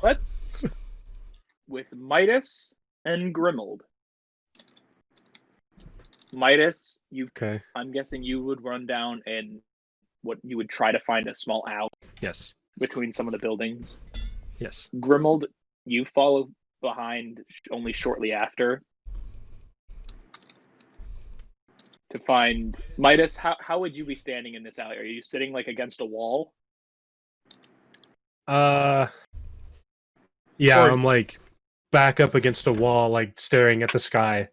Let's with Maitus and Grimuld. Maitus, Okay. I'm guessing you would run down and what you would try to find a small alley. Yes. Between some of the buildings. Yes. Grimuld, you follow behind only shortly after. To find Maitus, how would you be standing in this alley? Are you sitting like against a wall? Yeah, Or- I'm like back up against a wall, like staring at the sky.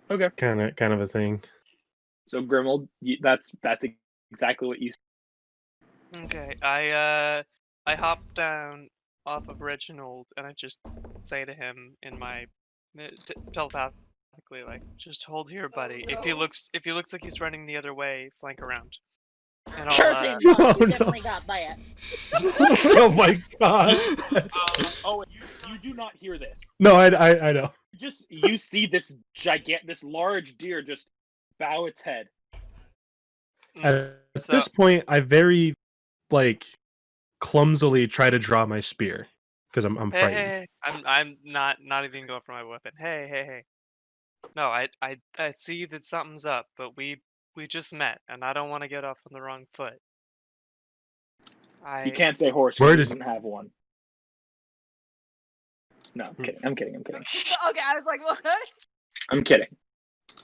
Okay. Kind of a thing. So Grimuld, that's exactly what you. Okay, I hop down off of Reginald and I just say to him in my telepathically, like, just hold here, buddy. If he looks like he's running the other way, flank around. And Sure I'll, thing, boss. Oh, You no. definitely got that. Oh my god! You do not hear this. No, I know. Just you see this this large deer just bow its head. At this point, I very clumsily try to draw my spear because I'm frightened. Hey, I'm not even going for my weapon. Hey. No, I see that something's up, but we just met, and I don't want to get off on the wrong foot. You can't say horse. Where He does- doesn't have one. No, I'm kidding. Okay, I was like, what? I'm kidding.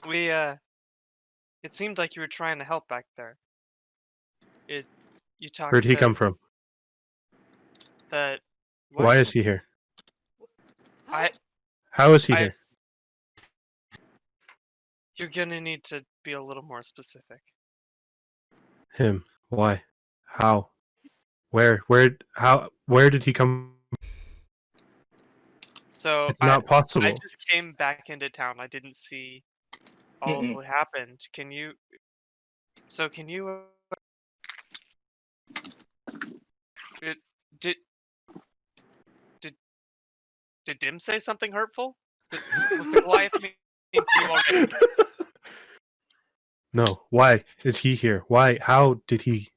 We it seemed like you were trying to help back there. You talked. Where'd he to come from? That. Why is he here? I? How is he I- here? You're gonna need to be a little more specific. Him? Why? How? Where? How? Where did he come? So It's not possible. I just came back into town. I didn't see all of what happened. Can you? So can you? Did Dimm say something hurtful? Was the Goliath mean to you already? No. Why is he here? Why? How did he?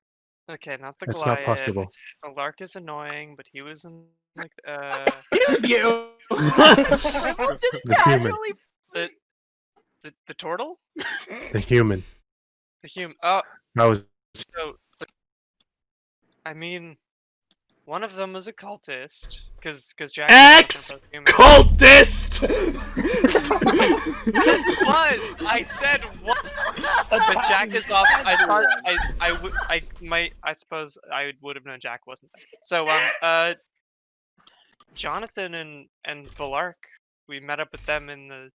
Okay, not the That's Goliath. not possible. The Lark is annoying, but he was in like It was you. Grimuld just The human. casually. the turtle? The human. The human. Oh, That was. so I mean, one of them was a cultist, because Jack. Cultist. What? I said what? But Jack is off. I suppose I would have known Jack wasn't there. So Jonathan and Valark, we met up with them in the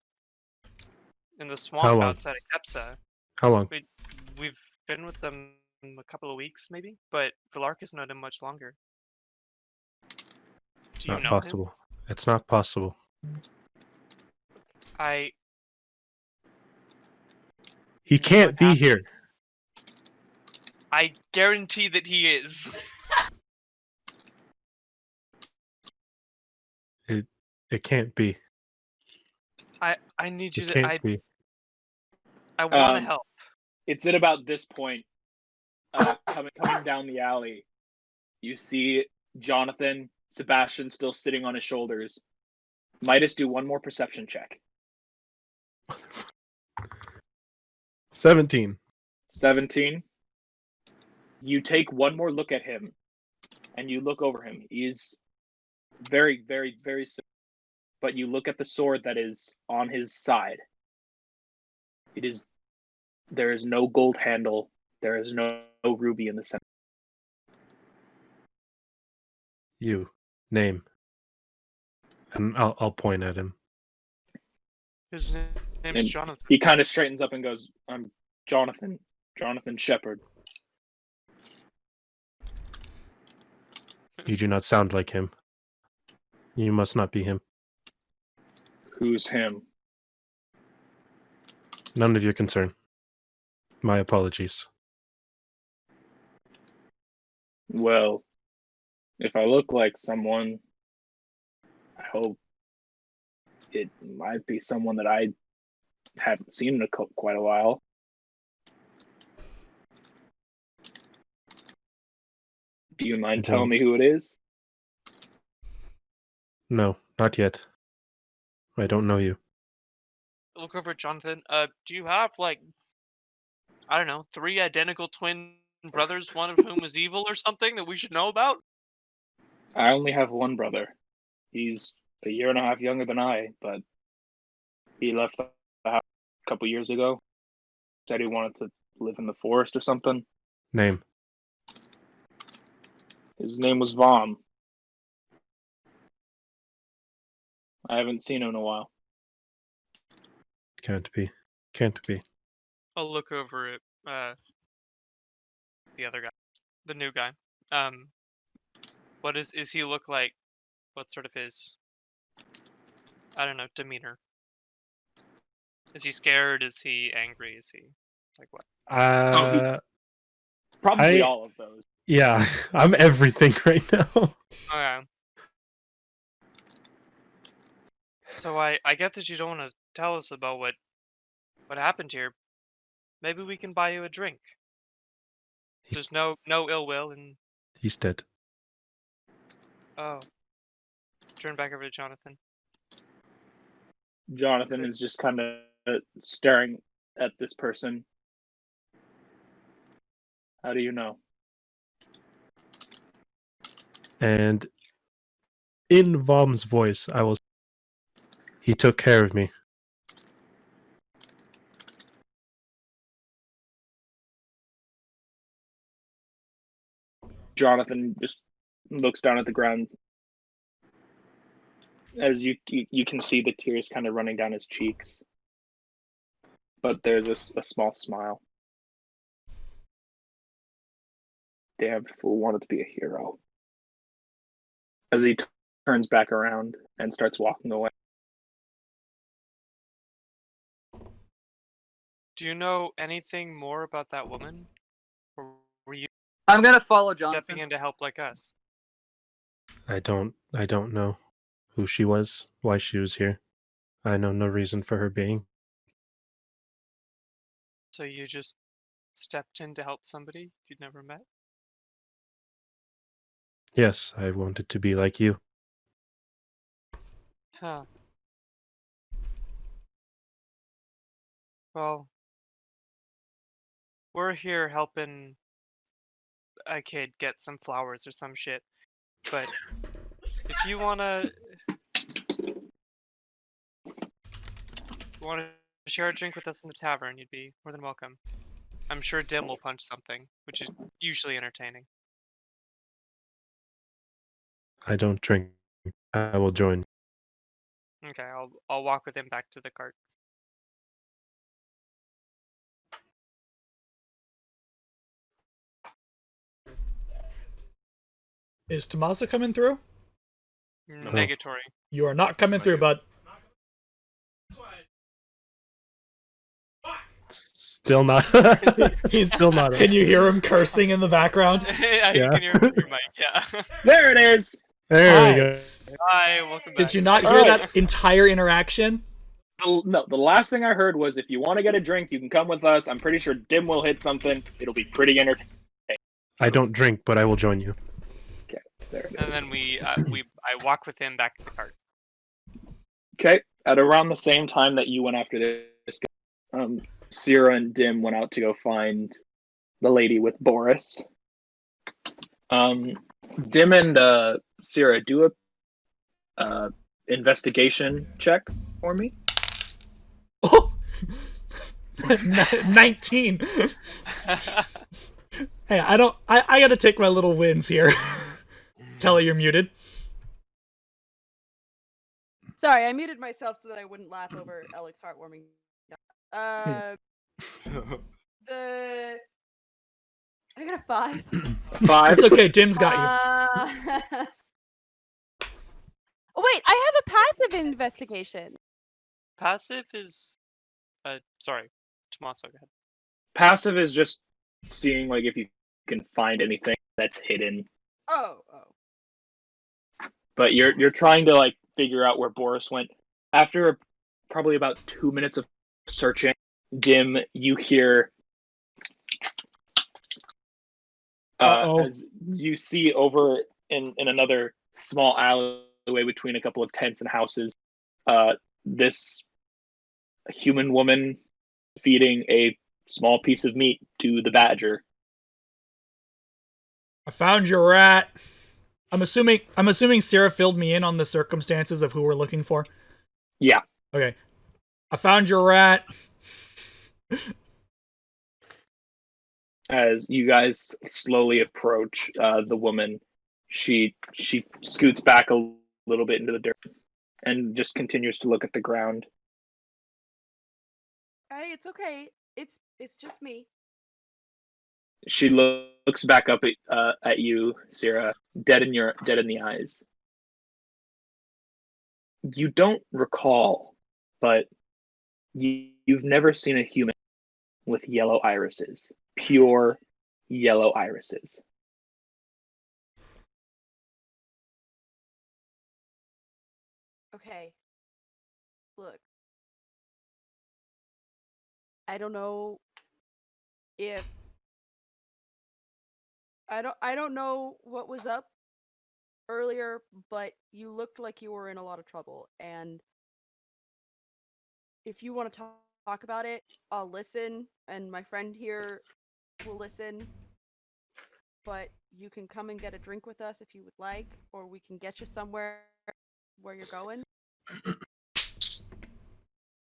swamp How long? outside of Kepsa. How long? We've been with them a couple of weeks, maybe, but Valark has known him much longer. Do you Not know possible. It's not possible. him? He can't be here. I guarantee that he is. It can't be. I need you It to. can't be. I want to help. It's at about this point, coming down the alley, you see Jonathan, Sebastian still sitting on his shoulders. Maitus, do one more perception check. 17. 17. You take one more look at him, and you look over him. He is very, very, very sick. But you look at the sword that is on his side. There is no gold handle. There is no ruby in the center. You. Name. And I'll point at him. His name is And Jonathan. he kind of straightens up and goes, "I'm Jonathan Shepherd." You do not sound like him. You must not be him. Who's him? None of your concern. My apologies. Well, if I look like someone, I hope it might be someone that I haven't seen in quite a while. Do you mind telling me who it is? No, not yet. I don't know you. Look over at Jonathan. Do you have like, I don't know, 3 identical twin brothers, one of whom is evil or something that we should know about? I only have one brother. He's a year and a half younger than I, but he left the house a couple years ago. Said he wanted to live in the forest or something. Name. His name was Vom. I haven't seen him in a while. Can't be. Can't be. I'll look over at the other guy, the new guy. What is he look like? What's sort of his, I don't know, demeanor? Is he scared? Is he angry? Is he like what? Probably I- all of those. Yeah, I'm everything right now. Okay. So I get that you don't want to tell us about what happened here. Maybe we can buy you a drink. There's no ill will, and He's dead. oh, turn back over to Jonathan. Jonathan is just kind of staring at this person. How do you know? And in Vom's voice, I will. He took care of me. Jonathan just looks down at the ground. As you can see the tears kind of running down his cheeks. But there's a small smile. Damn fool wanted to be a hero. As he turns back around and starts walking away. Do you know anything more about that woman, or were you I'm gonna follow Jonathan. stepping in to help like us? I don't know who she was, why she was here. I know no reason for her being. So you just stepped in to help somebody you'd never met? Yes, I wanted to be like you. Huh. Well, we're here helping a kid get some flowers or some shit. But if you wanna share a drink with us in the tavern, you'd be more than welcome. I'm sure Dimm will punch something, which is usually entertaining. I don't drink. I will join. Okay, I'll walk with him back to the cart. Is Tommaso coming through? Negatory. You are not coming through, bud. Still not. He's still not. Can you hear him cursing in the background? I Yeah. can hear him through your mic, yeah. There it is! There Hi. we go. Hi, welcome back. Did you not hear Alright. that entire interaction? No, the last thing I heard was if you want to get a drink, you can come with us. I'm pretty sure Dim will hit something. It'll be pretty entertaining. I don't drink, but I will join you. There it is. And then I walk with him back to the cart. Okay, at around the same time that you went after this guy, Sierra and Dim went out to go find the lady with Boris. Dim and Sierra, do a investigation check for me. Oh! 19. Hey, I gotta take my little wins here. Kelly, you're muted. Sorry, I muted myself so that I wouldn't laugh over Elek's heartwarming. I got a 5. 5. It's okay, Dim's got Oh wait, I have a passive investigation. Passive is sorry, Tommaso, go ahead. Passive is just seeing like if you can find anything that's hidden. Oh. But you're trying to like figure out where Boris went. After probably about 2 minutes of searching, Dim, you hear Uh-oh. as you see over in another small alley alleyway between a couple of tents and houses. This human woman feeding a small piece of meat to the badger. I found your rat. I'm assuming Sarah filled me in on the circumstances of who we're looking for. Yeah. Okay. I found your rat. As you guys slowly approach the woman, she scoots back a little bit into the dirt and just continues to look at the ground. Hey, it's okay. It's just me. She looks back up at you, Sarah, dead in the eyes. You don't recall, but you've never seen a human with yellow irises, pure yellow irises. Okay. Look. I don't know if I don't know what was up earlier, but you looked like you were in a lot of trouble, and if you want to talk about it, I'll listen, and my friend here will listen. But you can come and get a drink with us if you would like, or we can get you somewhere where you're going.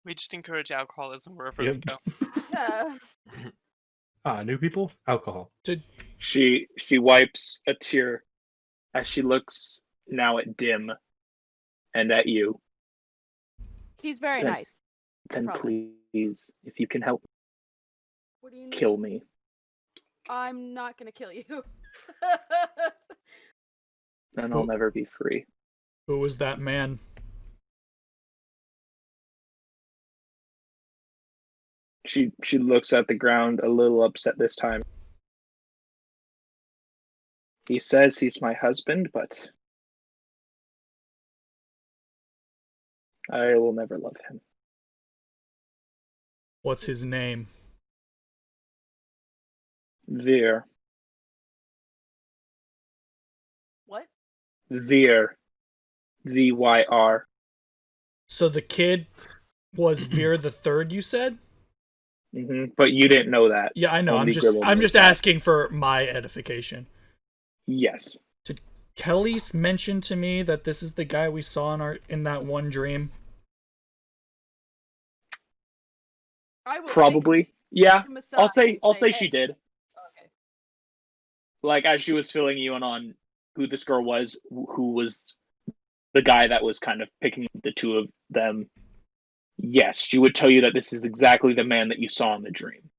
We just encourage alcoholism wherever Yep. we go. Yeah. New people, alcohol. She wipes a tear as she looks now at Dimm and at you. He's very Then- nice. Then Probably. please, if you can help, What do you need? kill me. I'm not gonna kill you. Then I'll Who- never be free. Who was that man? She looks at the ground a little upset this time. He says he's my husband, but I will never love him. What's his name? Veer. What? Veer. VYR. So the kid was Veer the Third, you said? But you didn't know that. Yeah, I know. Only Grimuld I'm knows just that. asking for my edification. Yes. Did Kelly mention to me that this is the guy we saw in that one dream? I will Probably. Yeah. take him aside I'll and say "Hey." she did. Okay. Like as she was filling you in on who this girl was, who was the guy that was kind of picking the two of them. Yes, she would tell you that this is exactly the man that you saw in the dream.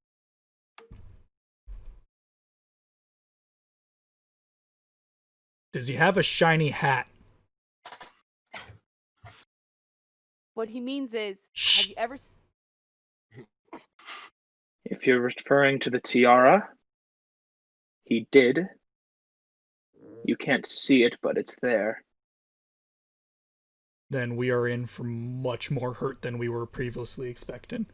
Does he have a shiny hat? What he means is, Shh. have you ever? If you're referring to the tiara, he did. You can't see it, but it's there. Then we are in for much more hurt than we were previously expecting.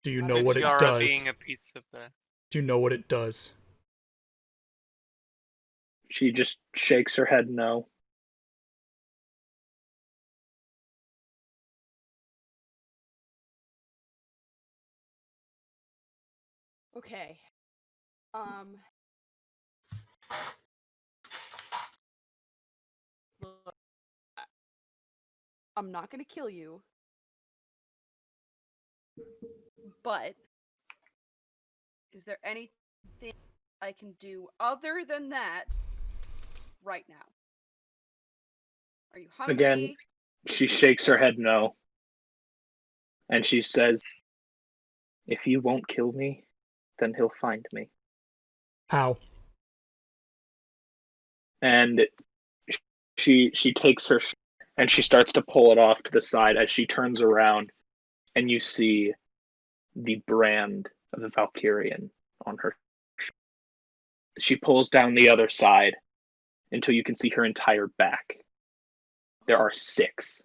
Do you know The what it tiara does? being a piece of the. Do you know what it does? She just shakes her head no. Okay. Look, I'm not gonna kill you, but is there anything I can do other than that right now? Are you hungry? Again, she shakes her head no. And she says, if you won't kill me, then he'll find me. How? And she takes her and she starts to pull it off to the side as she turns around, and you see the brand of the Valkyrian on her. She pulls down the other side until you can see her entire back. There are 6.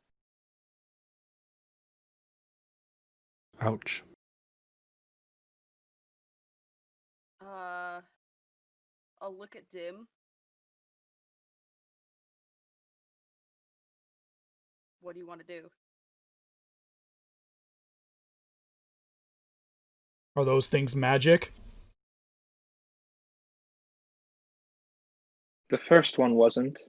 Ouch. I'll look at Dimm. What do you want to do? Are those things magic? The first one wasn't.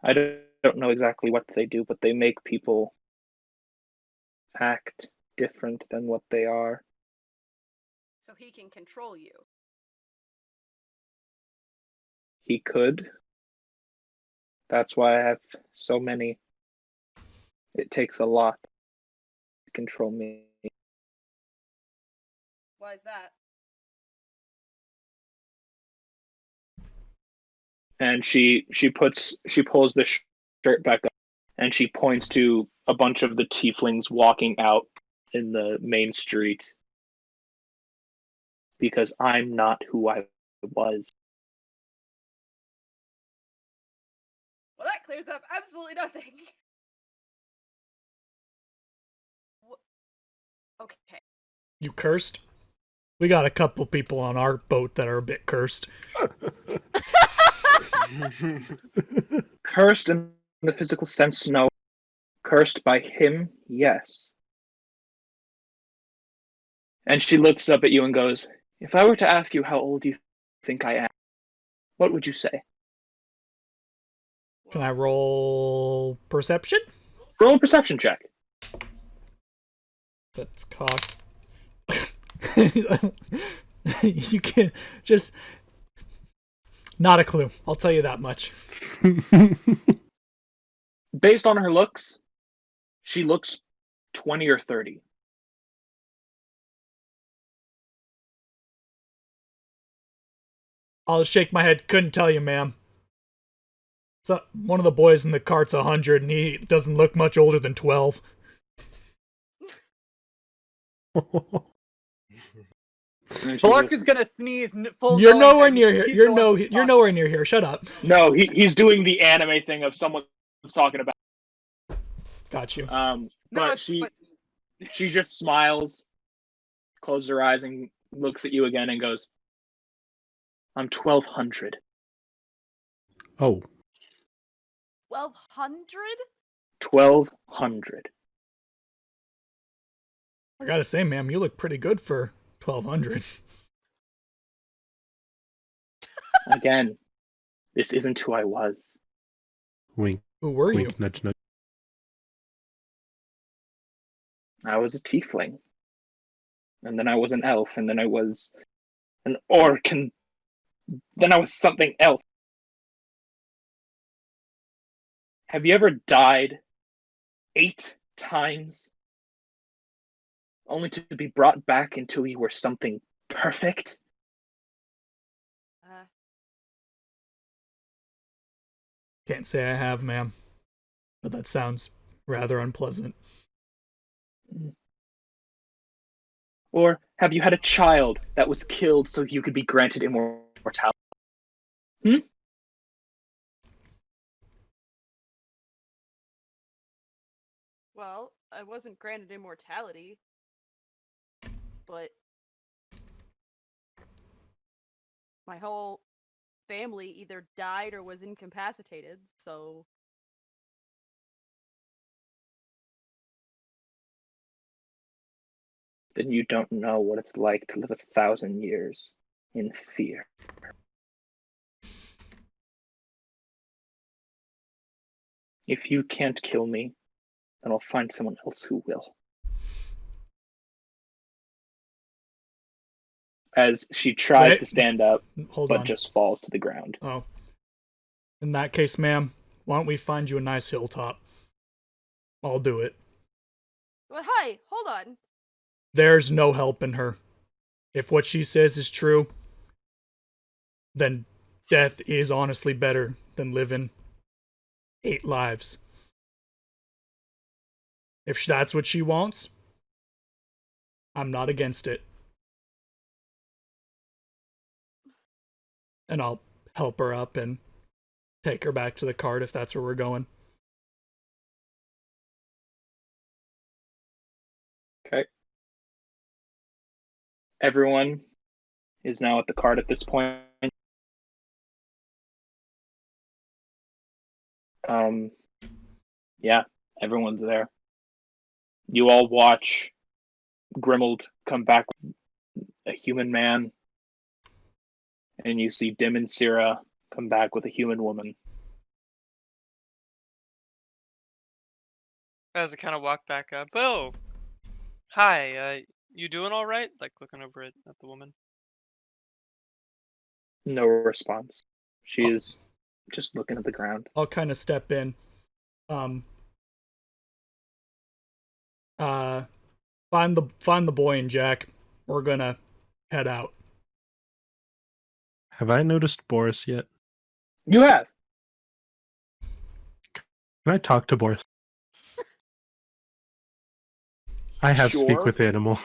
I don't know exactly what they do, but they make people act different than what they are. So he can control you. He could. That's why I have so many. It takes a lot to control me. Why is that? And she pulls the shirt back up, and she points to a bunch of the tieflings walking out in the main street. Because I'm not who I was. Well, that clears up absolutely nothing. Okay. You cursed? We got a couple people on our boat that are a bit cursed. Cursed in the physical sense, no. Cursed by him, yes. And she looks up at you and goes, if I were to ask you how old you think I am, what would you say? Can I roll perception? Roll a perception check. That's cocked. You can just... Not a clue. I'll tell you that much. Based on her looks, she looks 20 or 30. I'll shake my head. Couldn't tell you, ma'am. So, one of the boys in the cart's 100, and he doesn't look much older than 12. Blark is gonna sneeze full. You're nowhere near here. You're nowhere near here. Shut up. No, he's doing the anime thing of someone's talking about. Got you. But she just smiles, closes her eyes, and looks at you again and goes, I'm 1200. Oh, 1200? 1200. I gotta say, ma'am, you look pretty good for 1200. Again, this isn't who I was. wink, Who were you? wink, nudge, nudge. I was a tiefling. And then I was an elf, and then I was an orc, and then I was something else. Have you ever died 8 times only to be brought back until you were something perfect? Can't say I have, ma'am. But that sounds rather unpleasant. Or have you had a child that was killed so you could be granted immortality? Well, I wasn't granted immortality, but my whole family either died or was incapacitated, so Then you don't know what it's like to live 1,000 years in fear. If you can't kill me, then I'll find someone else who will. As she tries to stand up, Hold but on. just falls to the ground. Oh. In that case, ma'am, why don't we find you a nice hilltop? I'll do it. Well, hi, hold on. There's no helping her. If what she says is true, then death is honestly better than living 8 lives. If that's what she wants, I'm not against it. And I'll help her up and take her back to the cart if that's where we're going. Okay. Everyone is now at the cart at this point. Yeah, everyone's there. You all watch Grimuld come back with a human man, and you see Dimm and Syrah come back with a human woman. As I kind of walk back up, oh, hi, you doing all right? Like looking over at the woman. No response. She is just looking at the ground. I'll kind of step in. Find the boy and Jack. We're gonna head out. Have I noticed Boris yet? You have. Can I talk to Boris? I have speak Sure. with animal.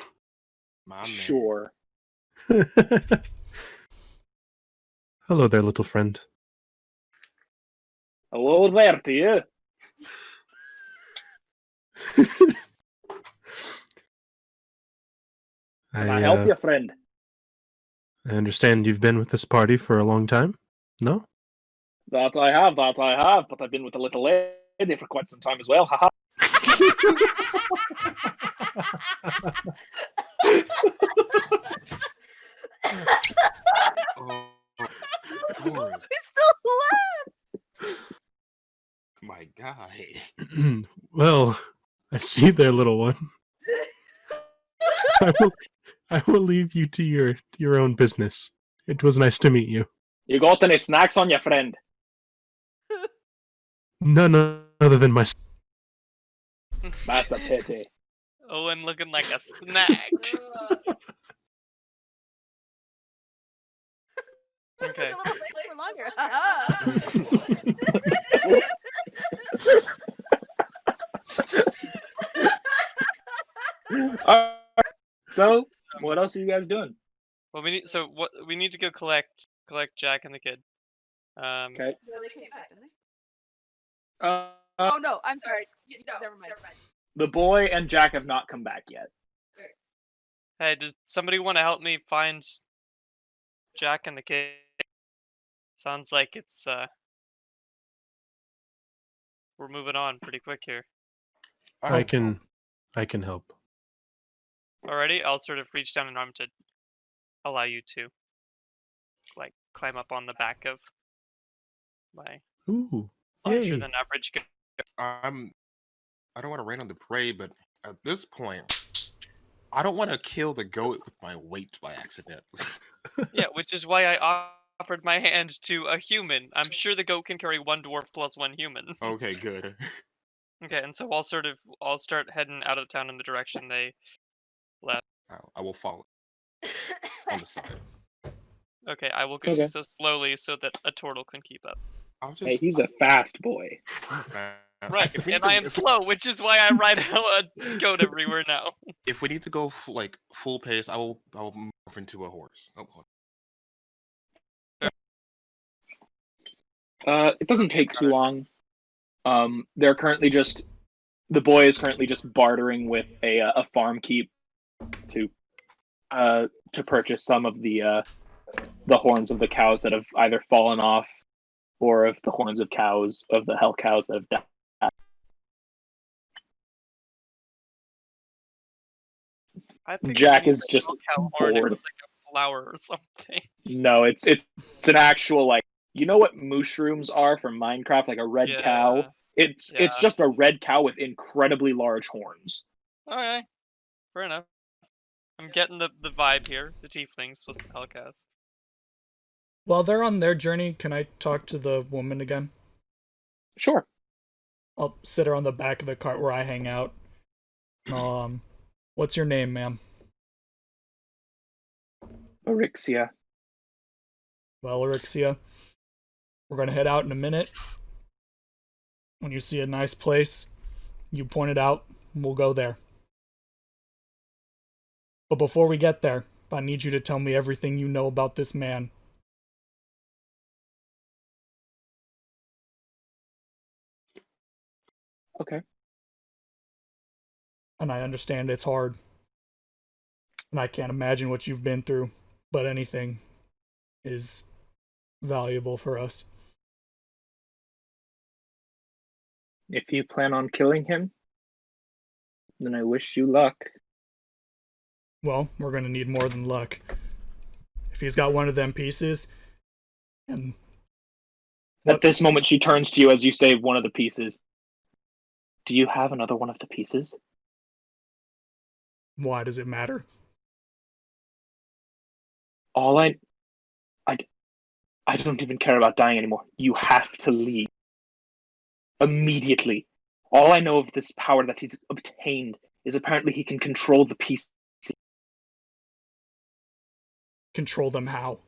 My man. Sure. Hello there, little friend. Hello there to you. Can I help you, friend? I understand you've been with this party for a long time? No? That I have, but I've been with the little lady for quite some time as well. Haha. Oh, Boris, We still laugh. my guy. Well, I see there, little one. I will leave you to your own business. It was nice to meet you. You got any snacks on you, friend? None other than my. That's a pity. Owen looking like a snack. Okay. A little bit longer. So, what else are you guys doing? Well, we need to go collect Jack and the kid. Okay. No, they came back, didn't they? Uh, Oh no, I'm sorry. Never mind. the boy and Jack have not come back yet. Hey, does somebody want to help me find Jack and the kid? Sounds like it's we're moving on pretty quick here. I can help. Alrighty, I'll sort of reach down an arm to allow you to like climb up on the back of my Ooh, larger yay. than average goat. I don't want to rain on the parade, but at this point, I don't want to kill the goat with my weight by accident. Yeah, which is why I offered my hand to a human. I'm sure the goat can carry one dwarf plus one human. Okay, good. Okay, and so I'll start heading out of town in the direction they left. I will follow on the side. Okay, I will go Okay. do so slowly so that a turtle can keep up. I'll just. Hey, he's a fast boy. Right, If we and need to- I am if- slow, which is why I ride a goat everywhere now. If we need to go full pace, I will morph into a horse. Oh, hold It doesn't take too long. They're currently the boy is currently just bartering with a farm keep to purchase some of the horns of the cows that have either fallen off, or of the horns of the hell cows that have died. I figured Jack when you is said just cow horn, it bored. was like a flower or something. No, it's an actual, like, you know what mushrooms are from Minecraft, like a red cow. It's Yeah. just a red cow with incredibly large horns. Okay, fair enough. I'm getting the vibe here. The tieflings plus the hellcows. While they're on their journey, can I talk to the woman again? Sure. I'll sit her on the back of the cart where I hang out. What's your name, ma'am? Orixia. Well, Orixia, we're gonna head out in a minute. When you see a nice place, you point it out, and we'll go there. But before we get there, I need you to tell me everything you know about this man. Okay. And I understand it's hard. And I can't imagine what you've been through, but anything is valuable for us. If you plan on killing him, then I wish you luck. Well, we're gonna need more than luck. If he's got one of them pieces, and At this moment, she turns to you as you say one of the pieces. Do you have another one of the pieces? why does it matter? All I don't even care about dying anymore. You have to leave. Immediately. All I know of this power that he's obtained is apparently he can control the pieces. Control them how?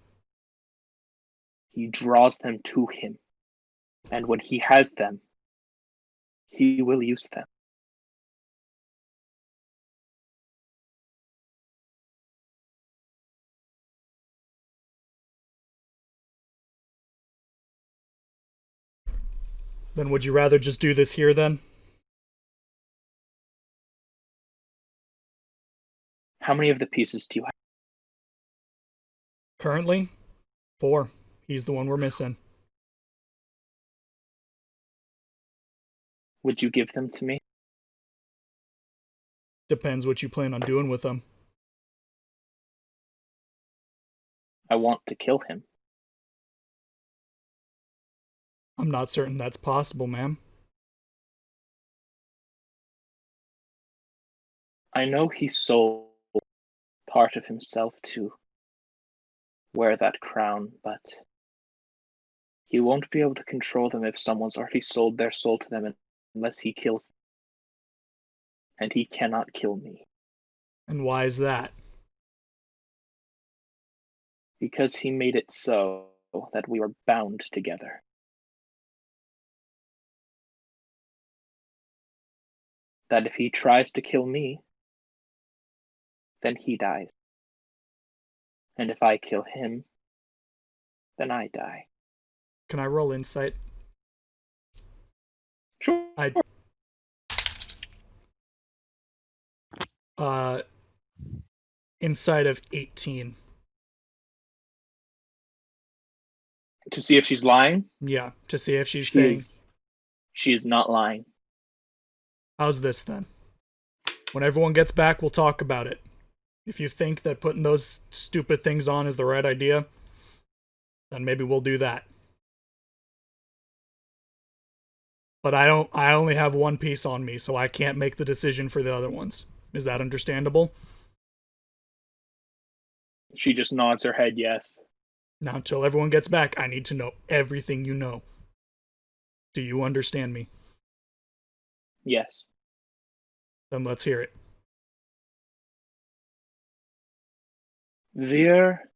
He draws them to him. And when he has them, he will use them. Then would you rather just do this here then? How many of the pieces do you have? Currently, 4. He's the one we're missing. Would you give them to me? Depends what you plan on doing with them. I want to kill him. I'm not certain that's possible, ma'am. I know he sold part of himself to wear that crown, but he won't be able to control them if someone's already sold their soul to them unless he kills them. And he cannot kill me. And why is that? Because he made it so that we were bound together. That if he tries to kill me, then he dies. And if I kill him, then I die. Can I roll insight? Sure. Inside of 18. To see if she's lying? Yeah, to see if she's saying... She is not lying. How's this then? When everyone gets back, we'll talk about it. If you think that putting those stupid things on is the right idea, then maybe we'll do that. But I only have one piece on me, so I can't make the decision for the other ones. Is that understandable? She just nods her head yes. Now, until everyone gets back, I need to know everything you know. Do you understand me? Yes. Then let's hear it. Veer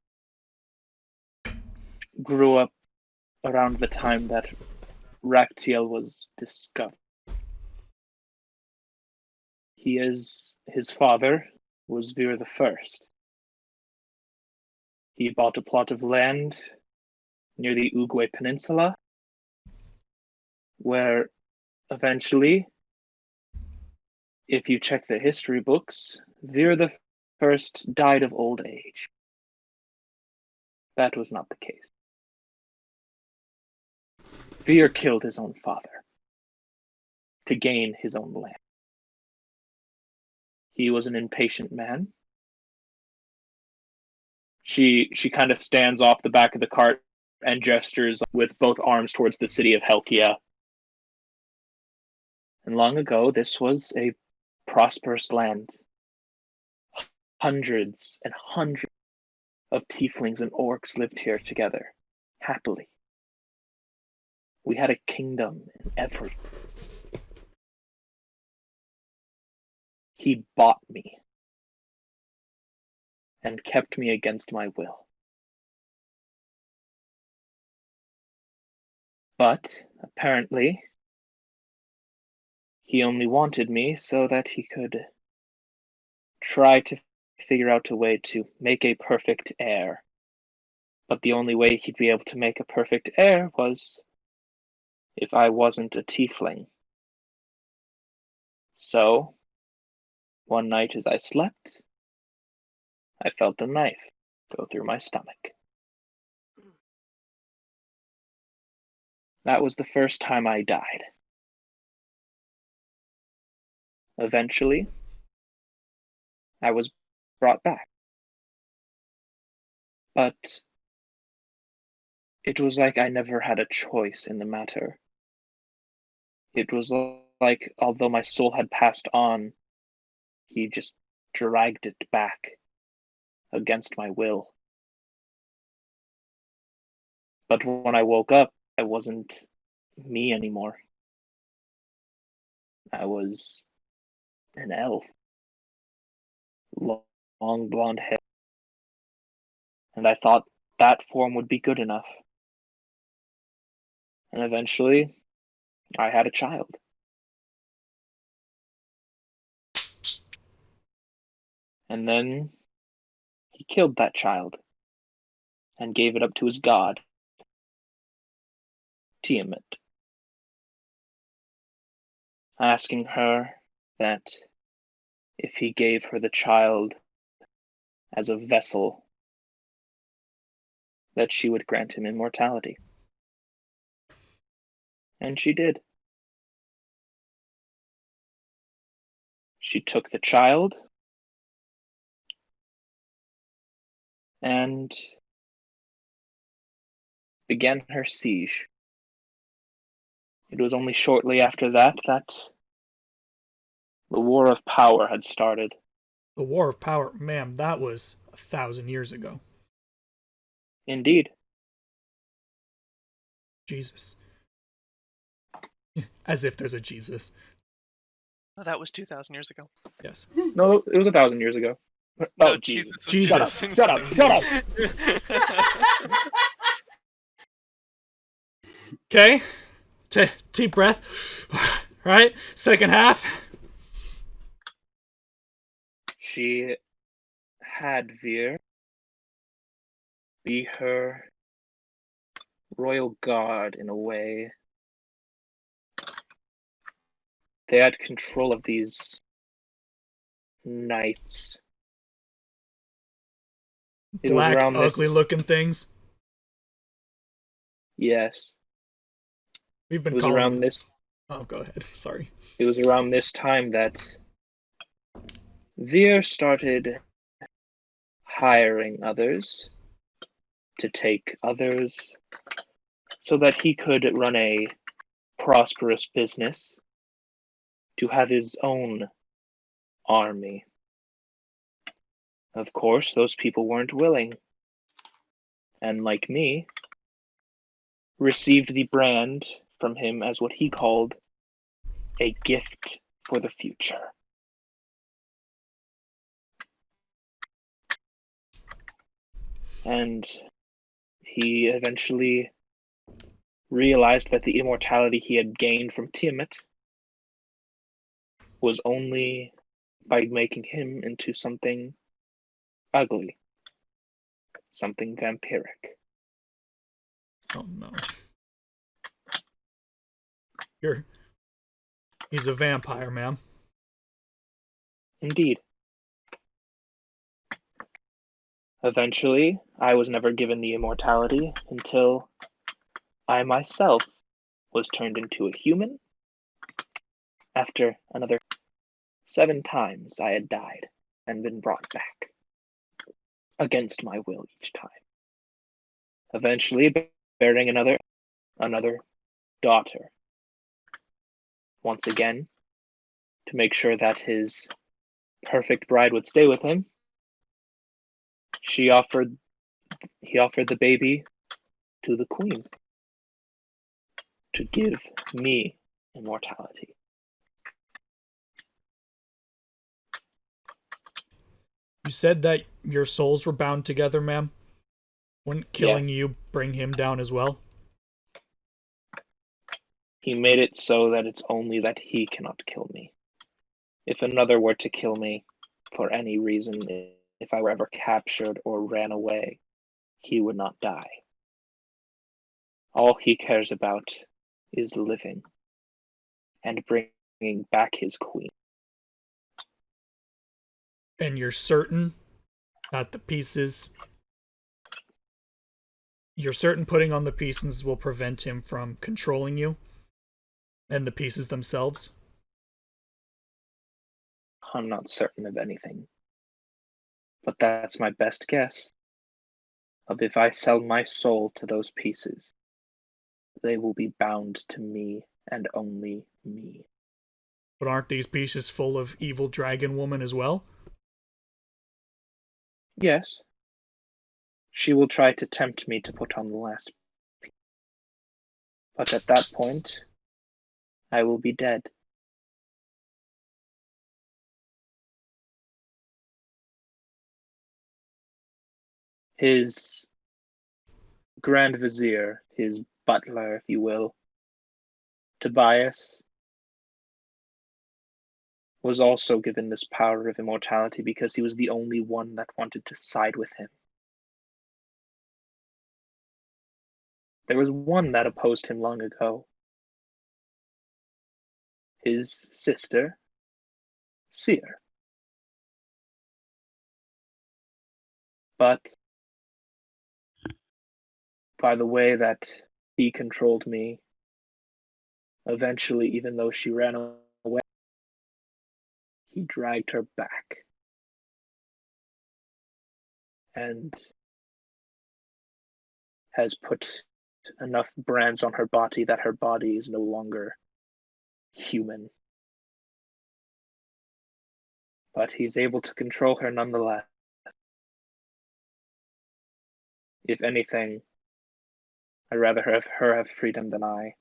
grew up around the time that Raktiel was discovered. His father was Veer the First. He bought a plot of land near the Uguay Peninsula, where eventually, if you check the history books, Veer the First died of old age. That was not the case. Veer killed his own father to gain his own land. He was an impatient man. She kind of stands off the back of the cart and gestures with both arms towards the city of Helkia. And long ago, this was a prosperous land. Hundreds and hundreds of tieflings and orcs lived here together, happily. We had a kingdom and everything. He bought me and kept me against my will. But, apparently, he only wanted me so that he could try to figure out a way to make a perfect heir. But the only way he'd be able to make a perfect heir was if I wasn't a tiefling. So, one night as I slept, I felt a knife go through my stomach. That was the first time I died. Eventually, I was brought back. But it was like I never had a choice in the matter. It was like, although my soul had passed on, he just dragged it back against my will. But when I woke up, I wasn't me anymore. I was an elf. Long blonde hair. And I thought that form would be good enough. And eventually, I had a child. And then he killed that child and gave it up to his god, Tiamat, asking her that if he gave her the child as a vessel, that she would grant him immortality. And she did. She took the child and began her siege. It was only shortly after that that the War of Power had started. The War of Power, ma'am, that was 1,000 years ago. Indeed. Jesus. As if there's a Jesus. Oh, that was 2,000 years ago. Yes. No, it was 1,000 years ago. No, Oh, Jesus. was Jesus. Shut up. Okay. Deep breath. Right? Second half. She had Veer be her royal guard in a way. They had control of these knights. It was Black, around this. ugly looking things. Yes. We've It been was calling around them. this. Oh, go ahead. Sorry. It was around this time that Veer started hiring others to take others so that he could run a prosperous business, to have his own army. Of course, those people weren't willing, and like me, received the brand from him as what he called a gift for the future. And he eventually realized that the immortality he had gained from Tiamat was only by making him into something ugly, something vampiric. Oh, no. He's a vampire, ma'am. Indeed. Eventually, I was never given the immortality until I myself was turned into a human. After another 7 times I had died and been brought back, against my will each time. Eventually bearing another daughter. Once again, to make sure that his perfect bride would stay with him, he offered the baby to the queen to give me immortality. You said that your souls were bound together, ma'am? Wouldn't killing you bring him down as well? He made it so that it's only that he cannot kill me. If another were to kill me for any reason, if I were ever captured or ran away, he would not die. All he cares about is living and bringing back his queen. And you're certain that the pieces... You're certain putting on the pieces will prevent him from controlling you? And the pieces themselves? I'm not certain of anything. But that's my best guess. Of if I sell my soul to those pieces, they will be bound to me and only me. But aren't these pieces full of evil dragon woman as well? Yes. She will try to tempt me to put on the last piece. But at that point, I will be dead. His Grand Vizier, his butler, if you will, Tobias, was also given this power of immortality because he was the only one that wanted to side with him. There was one that opposed him long ago. His sister, Seer. But by the way that he controlled me, eventually, even though she ran away, he dragged her back. And has put enough brands on her body that her body is no longer human. But he's able to control her nonetheless. If anything, I'd rather have her have freedom than I.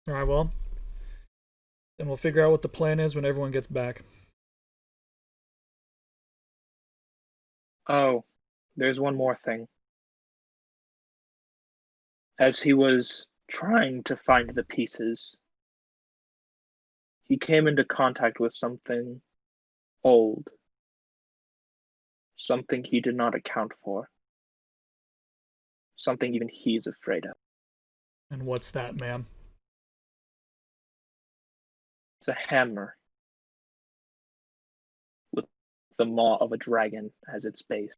Alright, well. Then we'll figure out what the plan is when everyone gets back. Oh, there's one more thing. As he was trying to find the pieces, he came into contact with something old. Something he did not account for. Something even he's afraid of. And what's that, ma'am? It's a hammer with the maw of a dragon as its base.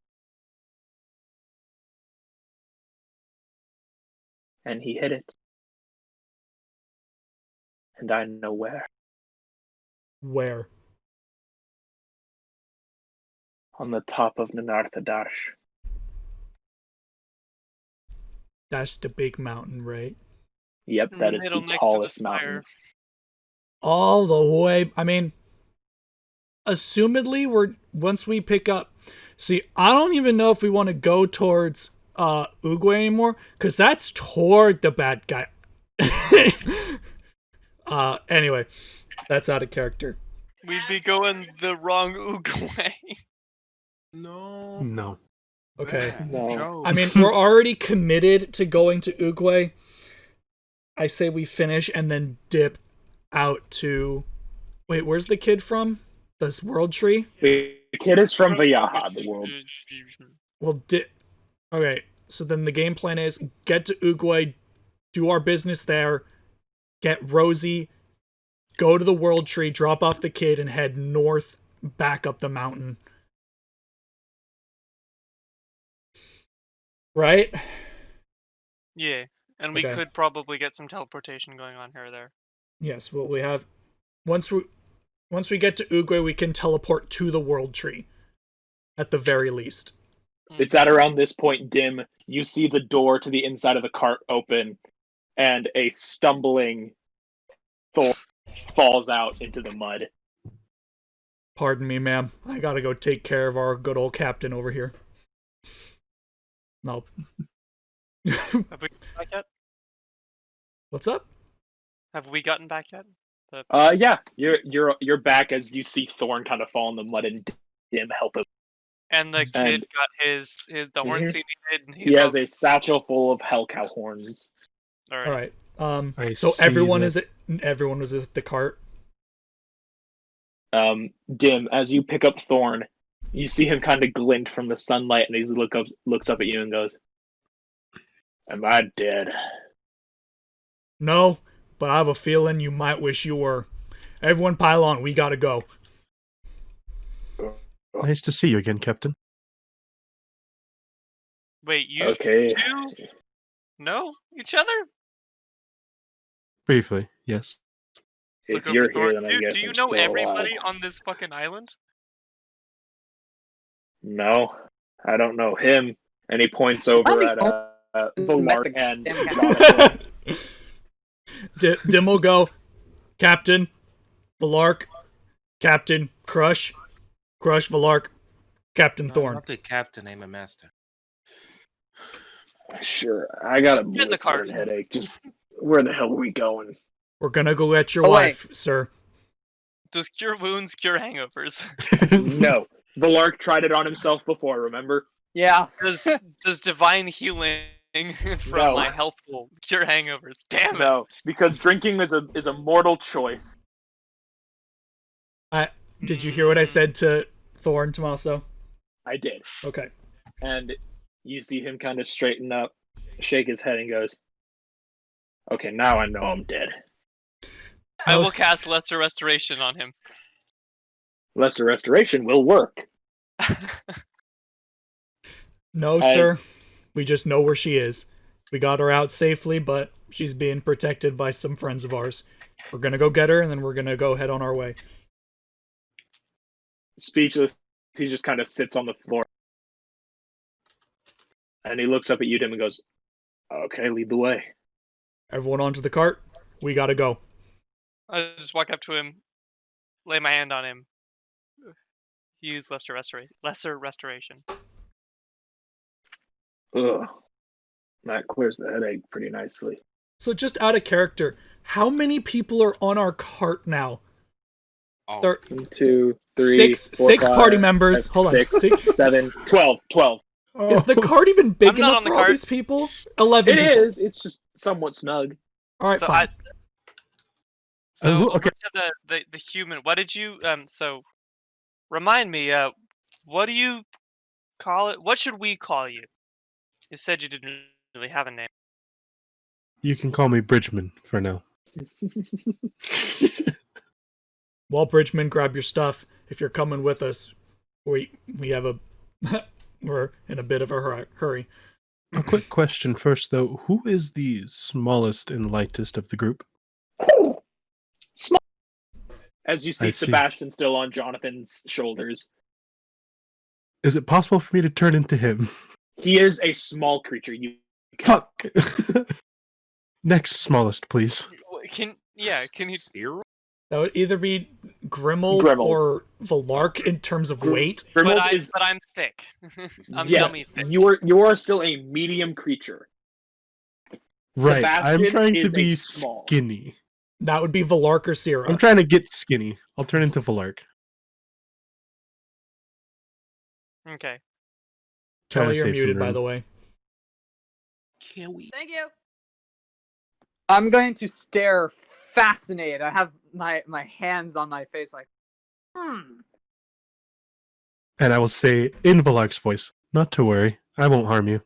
And he hid it. And I know where. Where? On the top of Nanarthadash. That's the big mountain, right? Yep, In that the is middle the next to the tallest spire. mountain. All the way. I mean, assumedly, once we pick up. See, I don't even know if we want to go towards Uguay anymore, because that's toward the bad guy. Anyway, that's out of character. We'd be going the wrong Uguay. No. No. Okay. Man, No. Joe. I mean, we're already committed to going to Uguay. I say we finish and then dip out to... Wait, where's the kid from? This world tree? The kid is from Vayaha, the world. Well, okay, so then the game plan is get to Uguay, do our business there, get Rosie, go to the world tree, drop off the kid, and head north back up the mountain. Right? Yeah, and we Okay. could probably get some teleportation going on here or there. Yes, well, we have... Once we get to Uguay, we can teleport to the world tree. At the very least. It's at around this point, Dimm, you see the door to the inside of the cart open, and a stumbling Thor falls out into the mud. Pardon me, ma'am. I gotta go take care of our good old captain over here. No. Have we gotten back yet? What's up? Have we gotten back yet? Yeah, you're back as you see Thorn kind of fall in the mud and Dimm help him. And the kid got his the horn Mhm. scene he did. And He has a satchel full of hell cow horns. All All right. right. I So see everyone that- everyone was at the cart. Dimm, as you pick up Thorn, you see him kind of glint from the sunlight, and he looks up at you and goes, "Am I dead?" No, but I have a feeling you might wish you were. Everyone pile on. We gotta go. Nice to see you again, Captain. Wait, you Okay. two know each other? Briefly, yes. If Look you're over here, Thor. then I Dude, guess do you I'm know still everybody alive. on this fucking island? No, I don't know him. And he points over at Volark and Damn Jonathan. Dimm will go. Captain, Valark, Captain, Crush, Valark, Captain No, Thorn. not the captain, I'm a master. Sure, I got a Get in the cart. headache. Just where the hell are we going? We're gonna go get your Oh, wait. wife, sir. Does cure wounds cure hangovers? No, Volark tried it on himself before. Remember? Yeah. Does divine healing from No. my healthful cure hangovers? Damn it! No, because drinking is a mortal choice. Did you hear what I said to Thorn, Tommaso? I did, Okay. and you see him kind of straighten up, shake his head, and goes, "Okay, now I know I'm dead." I will Most- cast Lesser Restoration on him. Lesser restoration will work. No, As- sir. We just know where she is. We got her out safely, but she's being protected by some friends of ours. We're gonna go get her, and then we're gonna go head on our way. Speechless, he just kind of sits on the floor, and he looks up at you, Dimm, and goes, "Okay, lead the way." Everyone onto the cart. We gotta go. I just walk up to him, lay my hand on him. Use Lesser Restoration. Ugh, that clears the headache pretty nicely. So just out of character, how many people are on our cart now? Oh, There, 1, 2, 3, six 4, six 5, party members. Hold on. 6, Six. 7, 12. Is the cart even big I'm not enough on the for all cart. these people? 11 It people. is. It's just somewhat snug. All right, So fine. So okay. over to the human. What did you So remind me. What do you call it? What should we call you? You said you didn't really have a name. You can call me Bridgman for now. Well, Bridgman, grab your stuff. If you're coming with us, we have a we're in a bit of a hurry. A quick question first, though. Who is the smallest and lightest of the group? Small. As you see I see. Sebastian still on Jonathan's shoulders. Is it possible for me to turn into him? He is a small creature. You Fuck! Next smallest, please. Can you? Zero? That would either be Grimuld, Grimuld. or Valark in terms of weight. Grimuld But is I'm thick. I'm yes. dummy thick. You are still a medium creature. Right, I'm Sebastian trying to is a be small. skinny. That would be Valark or Sierra. I'm trying to get skinny. I'll turn into Valark. Okay. Trying Kelly, to you're save some muted, by room. the way. Can we? Thank you. I'm going to stare fascinated. I have my hands on my face like, And I will say in Valark's voice, not to worry, I won't harm you.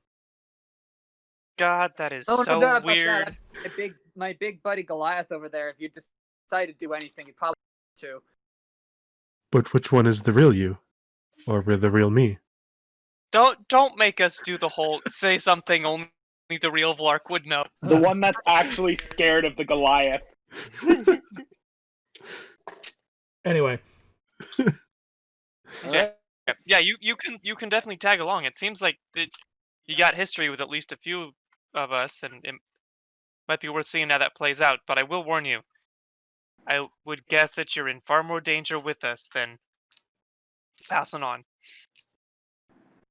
God, that is Oh, no so doubt about weird. that. My big buddy Goliath over there, if you decide to do anything, he'd probably to. But which one is the real you? Or the real me? Don't make us do the whole say something only the real Vlark would know. The one that's actually scared of the Goliath. Anyway, Okay. Yeah, you can definitely tag along. It seems like you got history with at least a few of us, and it might be worth seeing how that plays out. But I will warn you, I would guess that you're in far more danger with us than passing on.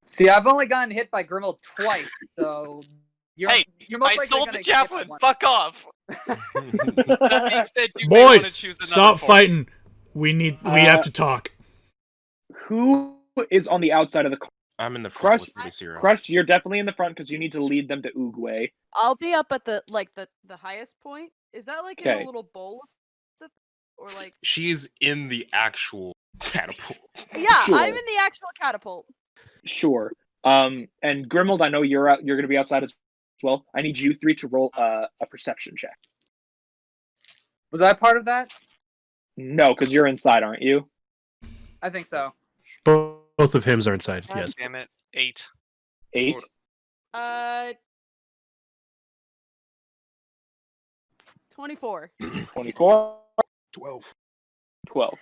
See, I've only gotten hit by Grimuld twice, so you're most I likely sold gonna the get hit by javelin. one. Fuck off. That being said, you may want to boys, choose another stop form. fighting. We have to talk. Who is on the outside of the car? I'm in the front Crush, with maybe Zero. Crush, you're definitely in the front because you need to lead them to Oogway. I'll be up at the highest point. Is that like in Okay. a little bowl? Or like She's in the actual catapult. yeah, Sure. I'm in the actual catapult. Sure. And Grimuld, I know you're out. You're going to be outside as well. I need you three to roll a perception check. Was I part of that? No, because you're inside, aren't you? I think so. Both of hims are inside. God Yes. damn it. 8. 8? Uh, 24. 24? 12. 12.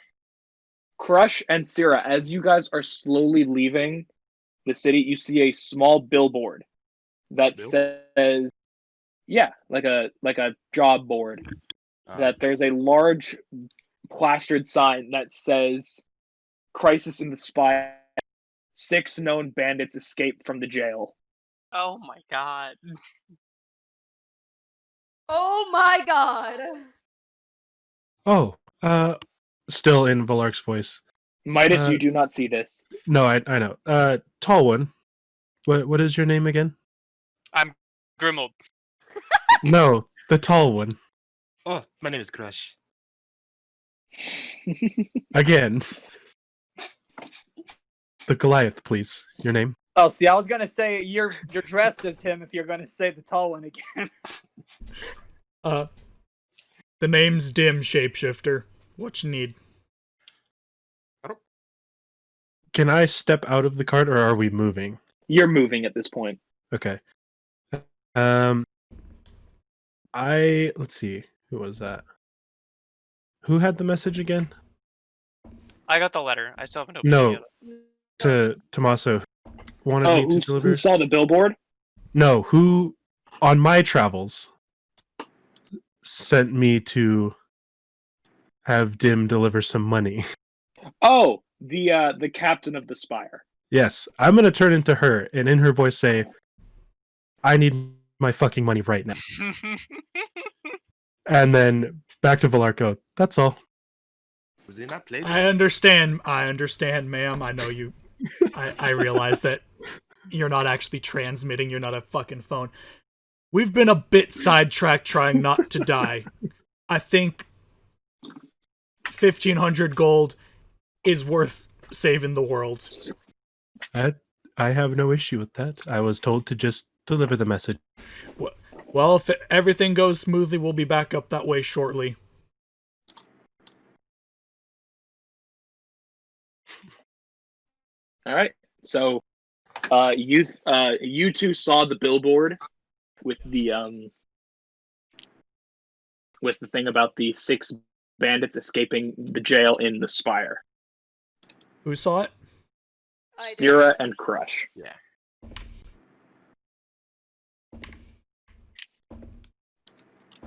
Crush and Syrah, as you guys are slowly leaving the city, you see a small billboard that says, yeah, like a job board. That there's a large plastered sign that says, "Crisis in the Spire. 6 known bandits escaped from the jail." Oh my god. Oh my god! Oh, still in Valark's voice. Midas, you do not see this. No, I know. Tall one. What is your name again? I'm Grimuld. No, the tall one. Oh, my name is Crush. Again. The Goliath, please. Your name? Oh, see, I was gonna say you're dressed as him if you're gonna say the tall one again. The name's Dimm, shapeshifter. What you need? Can I step out of the cart, or are we moving? You're moving at this point. Okay. Let's see. Who was that? Who had the message again? I got the letter. I still haven't opened No. it yet. To Tommaso. Wanted Oh, me to deliver. who saw the billboard? No, who on my travels sent me to have Dimm deliver some money. Oh, the captain of the Spire. Yes, I'm gonna turn into her and in her voice say, "I need my fucking money right now." And then back to Valarko. That's all. Was he not played? I understand, ma'am. I know you. I realize that you're not actually transmitting. You're not a fucking phone. We've been a bit sidetracked trying not to die. I think 1,500 gold is worth saving the world. I have no issue with that. I was told to just deliver the message. Well, if everything goes smoothly, we'll be back up that way shortly. All right. So, you two saw the billboard with the thing about the 6 bandits escaping the jail in the Spire. Who saw it? Syrah and Crush. Yeah.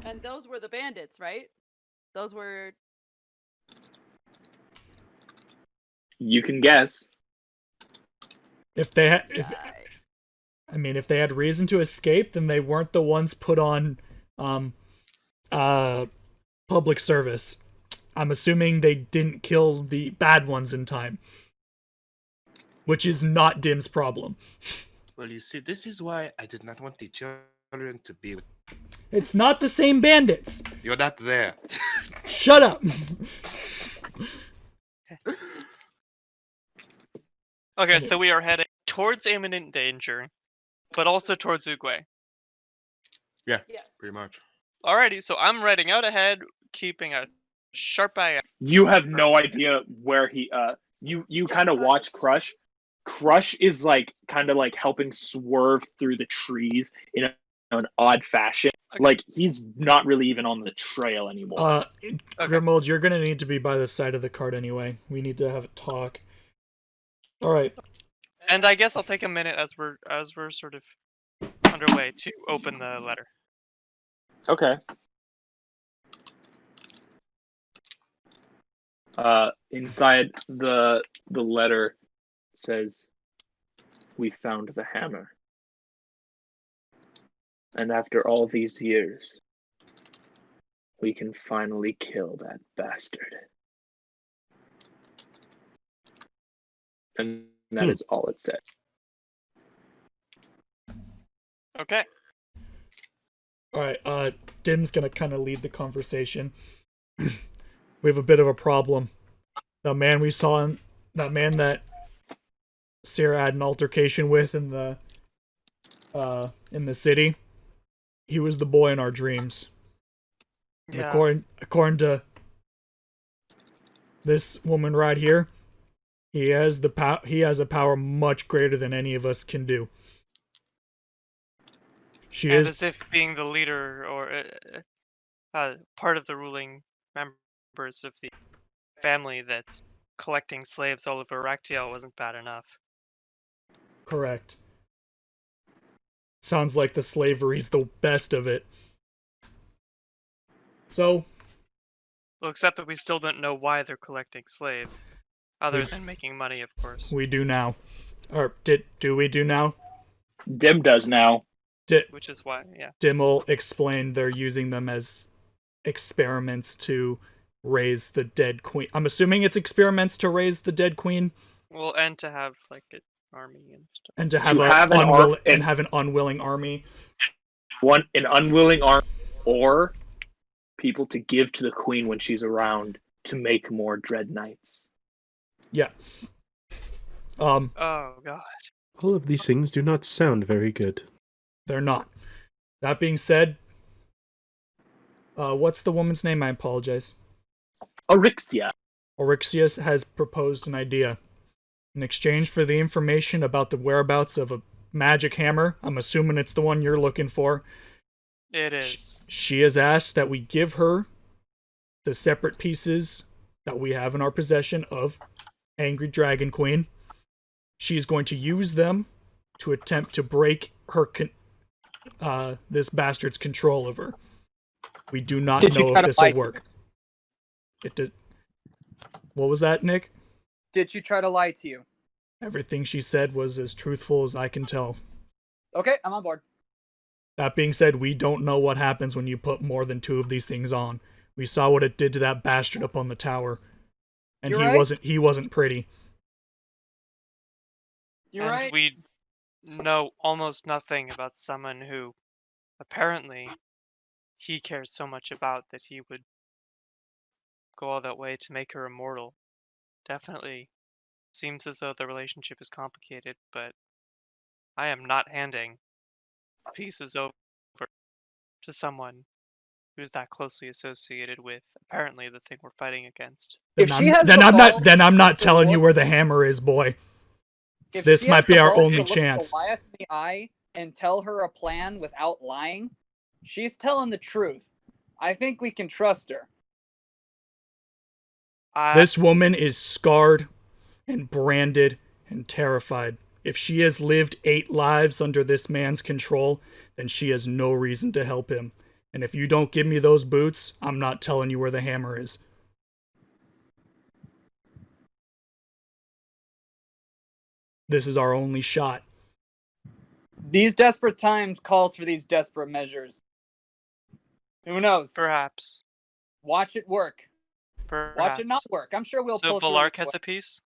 And those were the bandits, right? Those were... You can guess. If they had, if they had reason to escape, then they weren't the ones put on, public service. I'm assuming they didn't kill the bad ones in time, which is not Dimm's problem. Well, you see, this is why I did not want the children to be with. It's not the same bandits. You're not there. Shut up. Okay, so we are heading towards imminent danger, but also towards Uguay. Yeah, Yes. pretty much. Alrighty, so I'm riding out ahead, keeping a sharp eye out. You have no idea where he. You kind of watch Crush. Crush is like kind of like helping swerve through the trees in an odd fashion. Okay. Like he's not really even on the trail anymore. Grimuld, you're gonna need to be by the side of the cart anyway. We need to have a talk. All right. And I guess I'll take a minute as we're sort of underway to open the letter. Okay. Inside the letter says, "We found the hammer. And after all these years, we can finally kill that bastard." And that is all it said. Okay. All right. Dimm's gonna kind of lead the conversation. We have a bit of a problem. The man we saw, that man that Syrah had an altercation with in the city, he was the boy in our dreams. And Yeah. according to This woman right here, he has a power much greater than any of us can do. She And is as if being the leader or part of the ruling members of the family that's collecting slaves all over Raktiel wasn't bad enough. correct. Sounds like the slavery's the best of it. So, Well, except that we still don't know why they're collecting slaves, other We- than making money, of course. we do now. Or do we do now? Dimm does now. Which is why, yeah. Dimmel explained they're using them as experiments to raise the dead queen. I'm assuming it's experiments to raise the dead queen Well, and to have like an army and stuff. and to To have an unwilling army. An unwilling arm, or people to give to the queen when she's around to make more dread knights. Yeah. Oh god. All of these things do not sound very good. They're not. That being said, what's the woman's name? I apologize. Orixia. Orixius has proposed an idea. In exchange for the information about the whereabouts of a magic hammer, I'm assuming it's the one you're looking for, It is. she has asked that we give her the separate pieces that we have in our possession of Angry Dragon Queen. She's going to use them to attempt to break her this bastard's control of her. We do not Did you know try if to this lie will to work. It did. What was that, Nick? Did she try to lie to you? Everything she said was as truthful as I can tell. Okay, I'm on board. That being said, we don't know what happens when you put more than 2 of these things on. We saw what it did to that bastard up on the tower. And You're he right. wasn't pretty. You're And right. we know almost nothing about someone who apparently he cares so much about that he would go all that way to make her immortal. Definitely seems as though the relationship is complicated, but I am not handing pieces over to someone who's that closely associated with apparently the thing we're fighting against. If she has the balls I'm not to telling you look- where the hammer is, boy. If This she might has be the our balls to only look chance. Goliath in the eye and tell her a plan without lying, she's telling the truth. I think we can trust her. This woman is scarred and branded and terrified. If she has lived 8 lives under this man's control, then she has no reason to help him. And if you don't give me those boots, I'm not telling you where the hammer is. This is our only shot. These desperate times calls for these desperate measures. Who knows? Perhaps. Watch it work. Perhaps. Watch it not work. I'm sure we'll So pull through. Valark has a piece?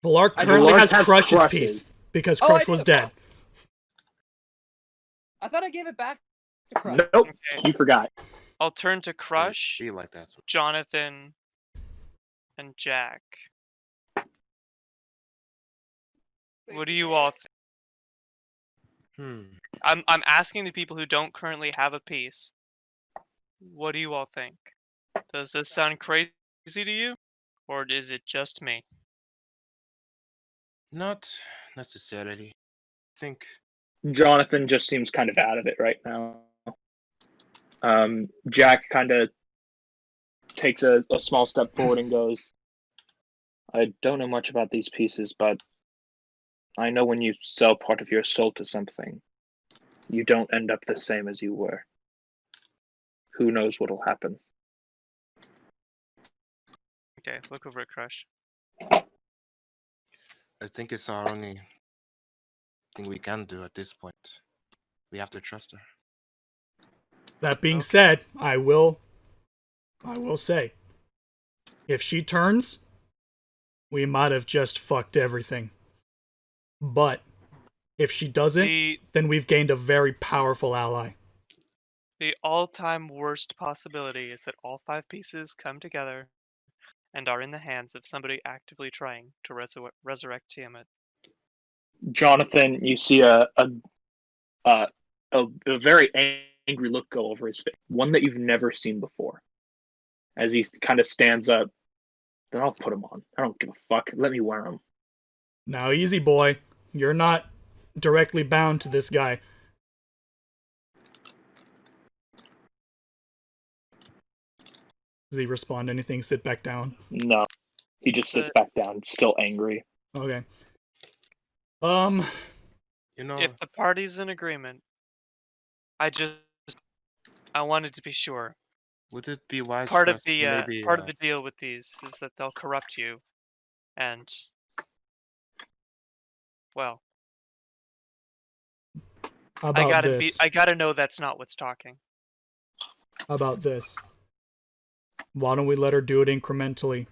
Valark I currently Valark has has Crush's Crushes. piece because Oh, I Crush do. was dead. I thought I gave it back to Crush. Nope, Okay. you forgot. I'll turn to Crush, Be like that. Jonathan, and Jack. What do you all think? I'm asking the people who don't currently have a piece. What do you all think? Does this sound crazy to you? Or is it just me? Not necessarily. I think Jonathan just seems kind of out of it right now. Jack kind of takes a small step forward and goes, I don't know much about these pieces, but I know when you sell part of your soul to something, you don't end up the same as you were. Who knows what'll happen? Okay, look over at Crush. I think it's our only thing we can do at this point. We have to trust her. That being said, I will say, if she turns, we might have just fucked everything. But if she doesn't, then we've gained a very powerful ally. The all-time worst possibility is that all 5 pieces come together and are in the hands of somebody actively trying to resurrect Tiamat. Jonathan, you see a very angry look go over his face, one that you've never seen before, as he kind of stands up Then I'll put them on. I don't give a fuck. Let me wear them. Now, easy, boy. You're not directly bound to this guy. Does he respond to anything? Sit back down. No. He just sits back down, still angry. Okay. You know, If the party's in agreement, I wanted to be sure. would it be wise Part for of us the to maybe part of the deal with these is that they'll corrupt you, and well, how about this? I gotta know that's not what's talking. How about this? Why don't we let her do it incrementally?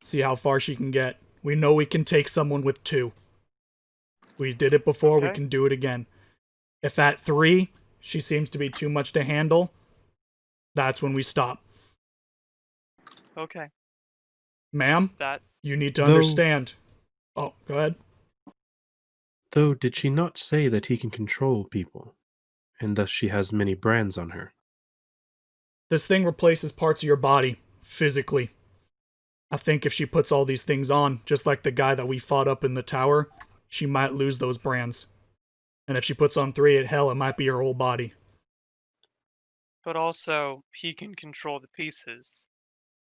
See how far she can get. We know we can take someone with 2. We did it before, we Okay. can do it again. If at 3, she seems to be too much to handle, that's when we stop. Okay, Ma'am, that you need to Though- understand. Oh, go ahead. Though, did she not say that he can control people, and thus she has many brands on her? This thing replaces parts of your body, physically. I think if she puts all these things on, just like the guy that we fought up in the tower, she might lose those brands. And if she puts on 3, hell, it might be her whole body. but also he can control the pieces.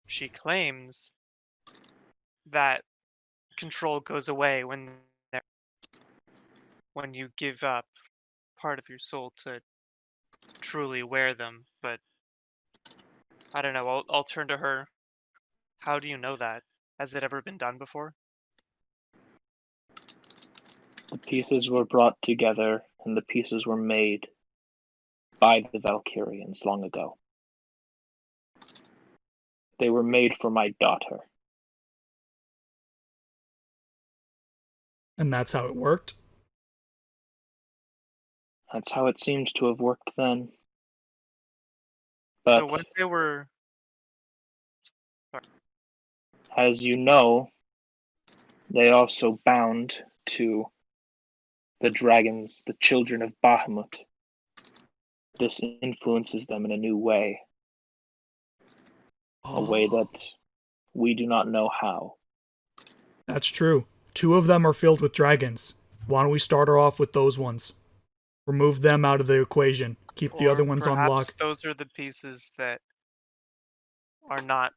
She claims that control goes away when you give up part of your soul to truly wear them, but I don't know, I'll turn to her. How do you know that? Has it ever been done before? The pieces were brought together, and the pieces were made by the Valkyrians long ago. They were made for my daughter. And that's how it worked. That's how it seems to have worked then. So But when they were as you know, they also bound to the dragons, the children of Bahamut. This influences them in a new way, a way that we do not know how. That's true. 2 of them are filled with dragons. Why don't we start her off with those ones? Remove them out of the equation. Keep the other or ones on perhaps lock. those are the pieces that are not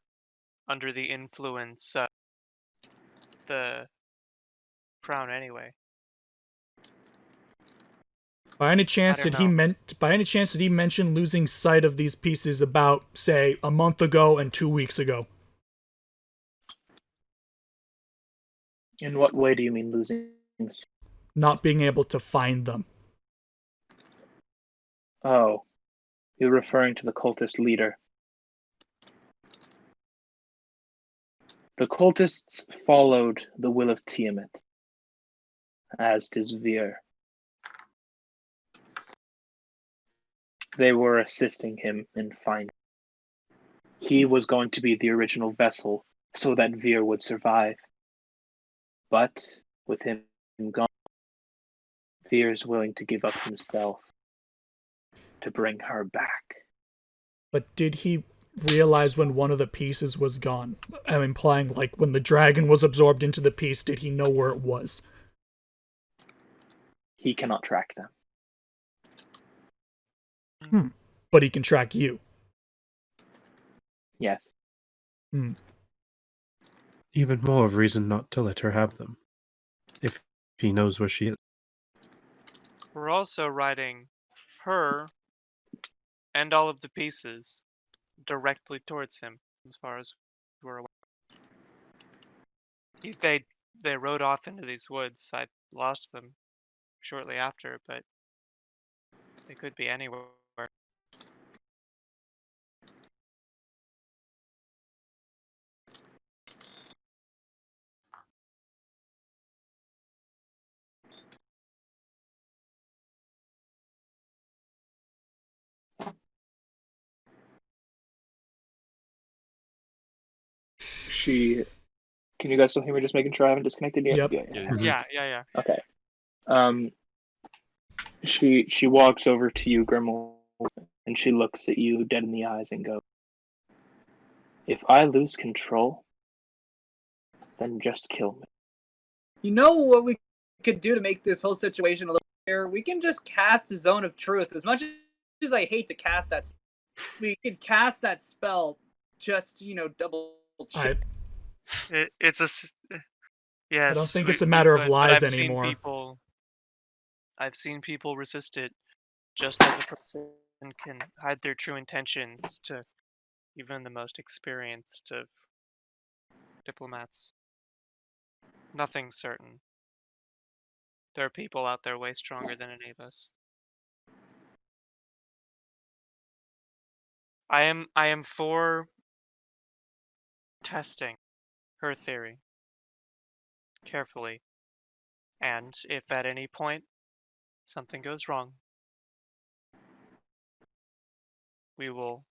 under the influence of the crown anyway. By any chance don't did he mention losing sight of these pieces about, say, a month ago and 2 weeks ago? In what way do you mean losing? Not being able to find them. Oh, you're referring to the cultist leader. The cultists followed the will of Tiamat, as does Vir. They were assisting him in finding. He was going to be the original vessel so that Vir would survive. But with him gone, Vir is willing to give up himself to bring her back. But did he realize when one of the pieces was gone? I'm implying, like, when the dragon was absorbed into the piece, did he know where it was? He cannot track them. But he can track you. Yes. Even more of reason not to let her have them, if he knows where she is. We're also riding her and all of the pieces directly towards him, as far as we're aware. They rode off into these woods. I lost them shortly after, but they could be anywhere. Can you guys still hear me? Just making sure I haven't disconnected yet. Yep. Yeah. Okay. She walks over to you, Grimuld, and she looks at you dead in the eyes and goes, "If I lose control, then just kill me. You know what we could do to make this whole situation a little clearer? We can just cast a Zone of Truth. As much as I hate to cast that, we could cast that spell. Just double check. Yes. I don't think it's a matter of lies anymore. I've seen people resist it, just as a person can hide their true intentions to even the most experienced of diplomats. Nothing's certain. There are people out there way stronger than any of us. I am for testing her theory carefully, and if at any point something goes wrong, we will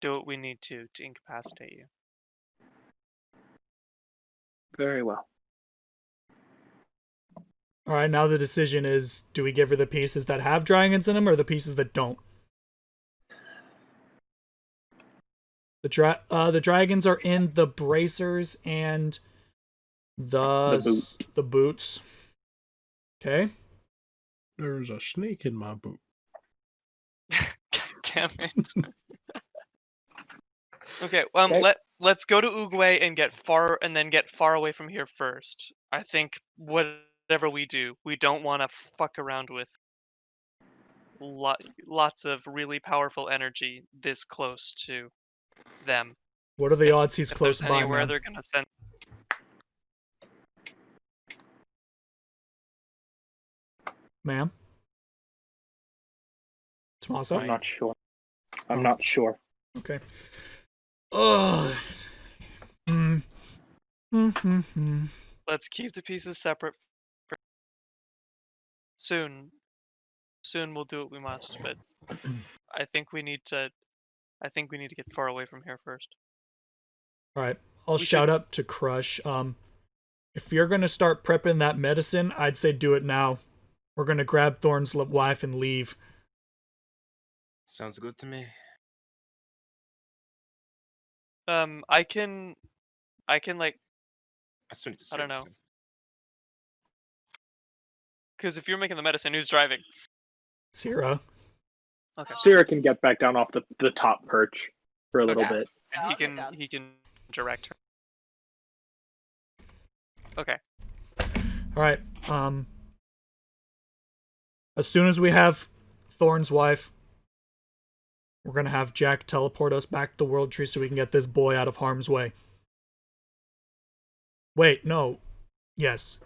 do what we need to incapacitate you. Very well. All right, now the decision is: do we give her the pieces that have dragons in them, or the pieces that don't? The dragons are in the bracers and the boots. Okay. There's a snake in my boot. Damn it. Okay, Okay. let's go to Uguay and get far away from here first. I think whatever we do, we don't want to fuck around with lots of really powerful energy this close to them. What are the And odds he's if close there's by, anywhere man? they're gonna send. Ma'am? Tommaso? I'm not sure. I'm not sure. Okay. Ugh. Let's keep the pieces separate. Soon we'll do what we must, but I think we need to get far away from here first. All right. I'll shout up to Crush. If you're gonna start prepping that medicine, I'd say do it now. We're gonna grab Thorn's wife and leave. Sounds good to me. I can like, I still need to I don't service know. them. Because if you're making the medicine, who's driving? Sierra. Okay. Sarah can get back down off the top perch for a little Okay. bit. And I'll get down. he can direct her. Okay. All right. As soon as we have Thorn's wife, we're gonna have Jack teleport us back to the World Tree so we can get this boy out of harm's way. Wait, no. Yes.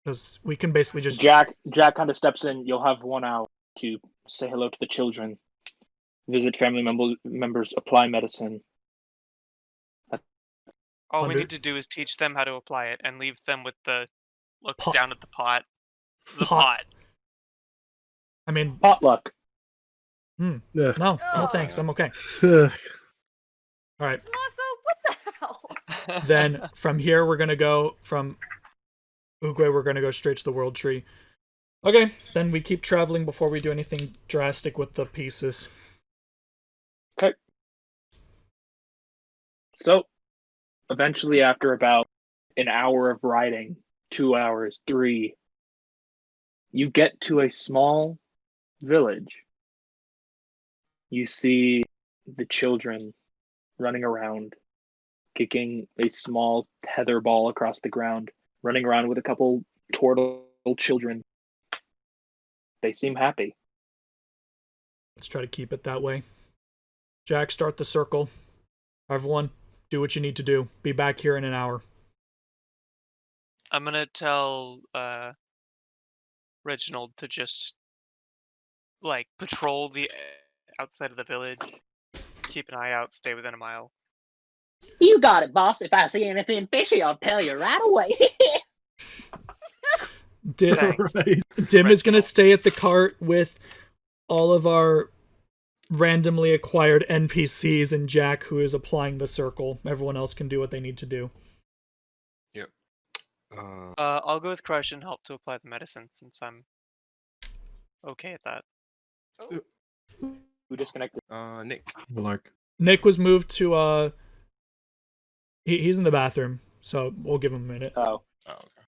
Because we can basically just... Jack kind of steps in. You'll have 1 hour to say hello to the children, visit family members, apply medicine. All we need to do is teach them how to apply it and leave them with the looks down at the pot. The pot. I mean... Potluck. No, thanks. I'm okay. Yeah. All right. Tommaso, what the hell? Then from here, we're going to go from Uguay, we're going to go straight to the World Tree. Okay, then we keep traveling before we do anything drastic with the pieces. Okay. So, eventually, after about an hour of riding, 2 hours, 3, you get to a small village. You see the children running around, kicking a small tether ball across the ground, running around with a couple turtle children. They seem happy. Let's try to keep it that way. Jack, start the circle. Everyone, do what you need to do. Be back here in an hour. I'm gonna tell Reginald to just like patrol the outside of the village, keep an eye out, stay within a mile. You got it, boss. If I see anything fishy, I'll tell you right away. Dimm is going to stay at the cart with all of our randomly acquired NPCs and Jack, who is applying the circle. Everyone else can do what they need to do. Yep. I'll go with Crush and help to apply the medicine since I'm okay at that. Who disconnected? Nick. Lark. Nick was moved to he's in the bathroom. so we'll give him a minute. Oh, Oh, okay.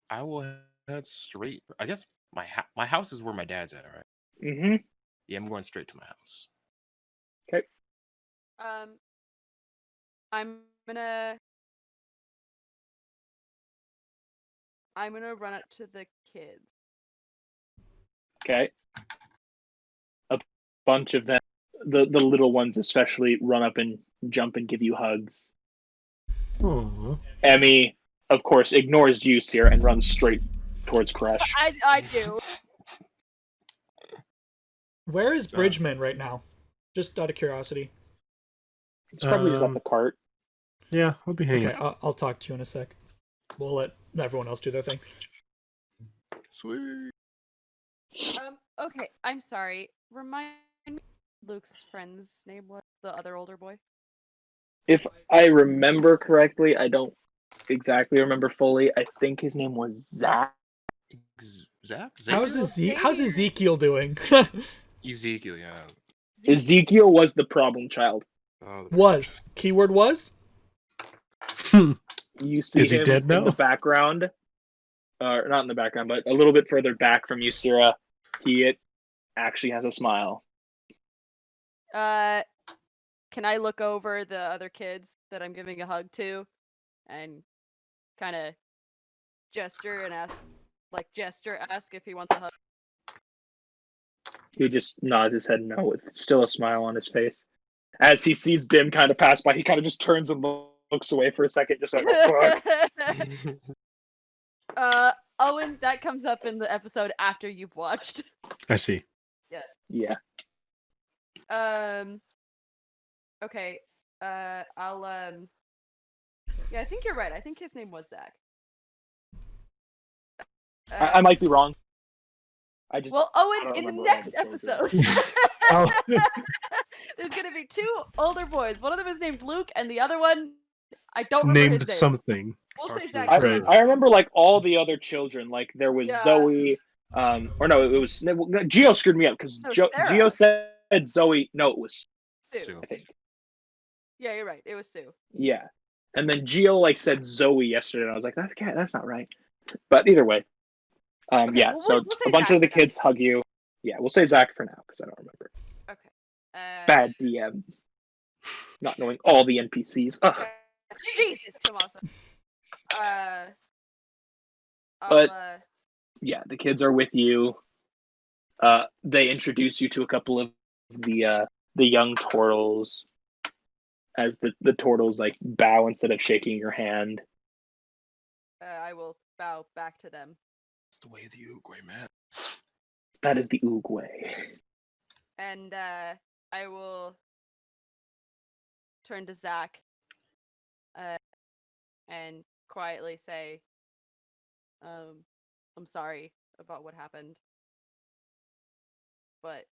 I will head straight. I guess my house is where my dad's at, right? mm-hmm. Yeah, I'm going straight to my house. I'm gonna run up to the kids. Okay. A bunch of them, the little ones especially, run up and jump and give you hugs. Aww. Emmy, of course, ignores you, Sierra, and runs straight towards Crush. I do. Where is Bridgman right now? Just out of curiosity. It's probably just at the cart. Yeah, we'll be hanging. Okay, I'll talk to you in a sec. We'll let everyone else do their thing. Sweet. Okay, I'm sorry. Remind me Luke's friend's name was the other older boy. If I remember correctly, I don't exactly remember fully. I think his name was Zach. Zach? How's Ezekiel doing? Ezekiel, yeah. Ezekiel was the problem child. Oh, Was. Keyword was? You see Is he him dead in now? the background. Not in the background, but a little bit further back from you, Sierra. He actually has a smile. Can I look over the other kids that I'm giving a hug to, and kind of ask if he wants a hug? He just nods his head no, with still a smile on his face. As he sees Dimm kind of pass by, he kind of just turns and looks away for a second, just like, oh, fuck. Owen, that comes up in the episode after you've watched. I see. Yeah. Okay. I'll Yeah, I think you're right. I think his name was Zach. I might be wrong. Well, I Owen, don't in the remember all next the children. episode, Oh. there's gonna be two older boys. One of them is named Luke, and the other one, I don't remember Named his name. something. We'll say Starts Zach. with for Right. now. I remember like all the other children. Like there was Yeah. Zoe. Or no, it was Geo screwed me up because No, Sarah. Geo said Zoe. No, it was Sue. Sue. I think. Yeah, you're right. It was Sue. Yeah, and then Geo like said Zoe yesterday, and I was like, that's not right. But either way, Okay, yeah. well, So we'll say a bunch Zach of the for now. kids hug you. Yeah, we'll say Zach for now because I don't remember. Okay. Bad DM. Not knowing all the NPCs. Ugh. Jesus, Tomasa. But- Yeah, the kids are with you. They introduce you to a couple of the young turtles. As the turtles like bow instead of shaking your hand. I will bow back to them. That's the way of the Uruguay, man. That is the Uruguay. And I will turn to Zach and quietly say, I'm sorry about what happened, but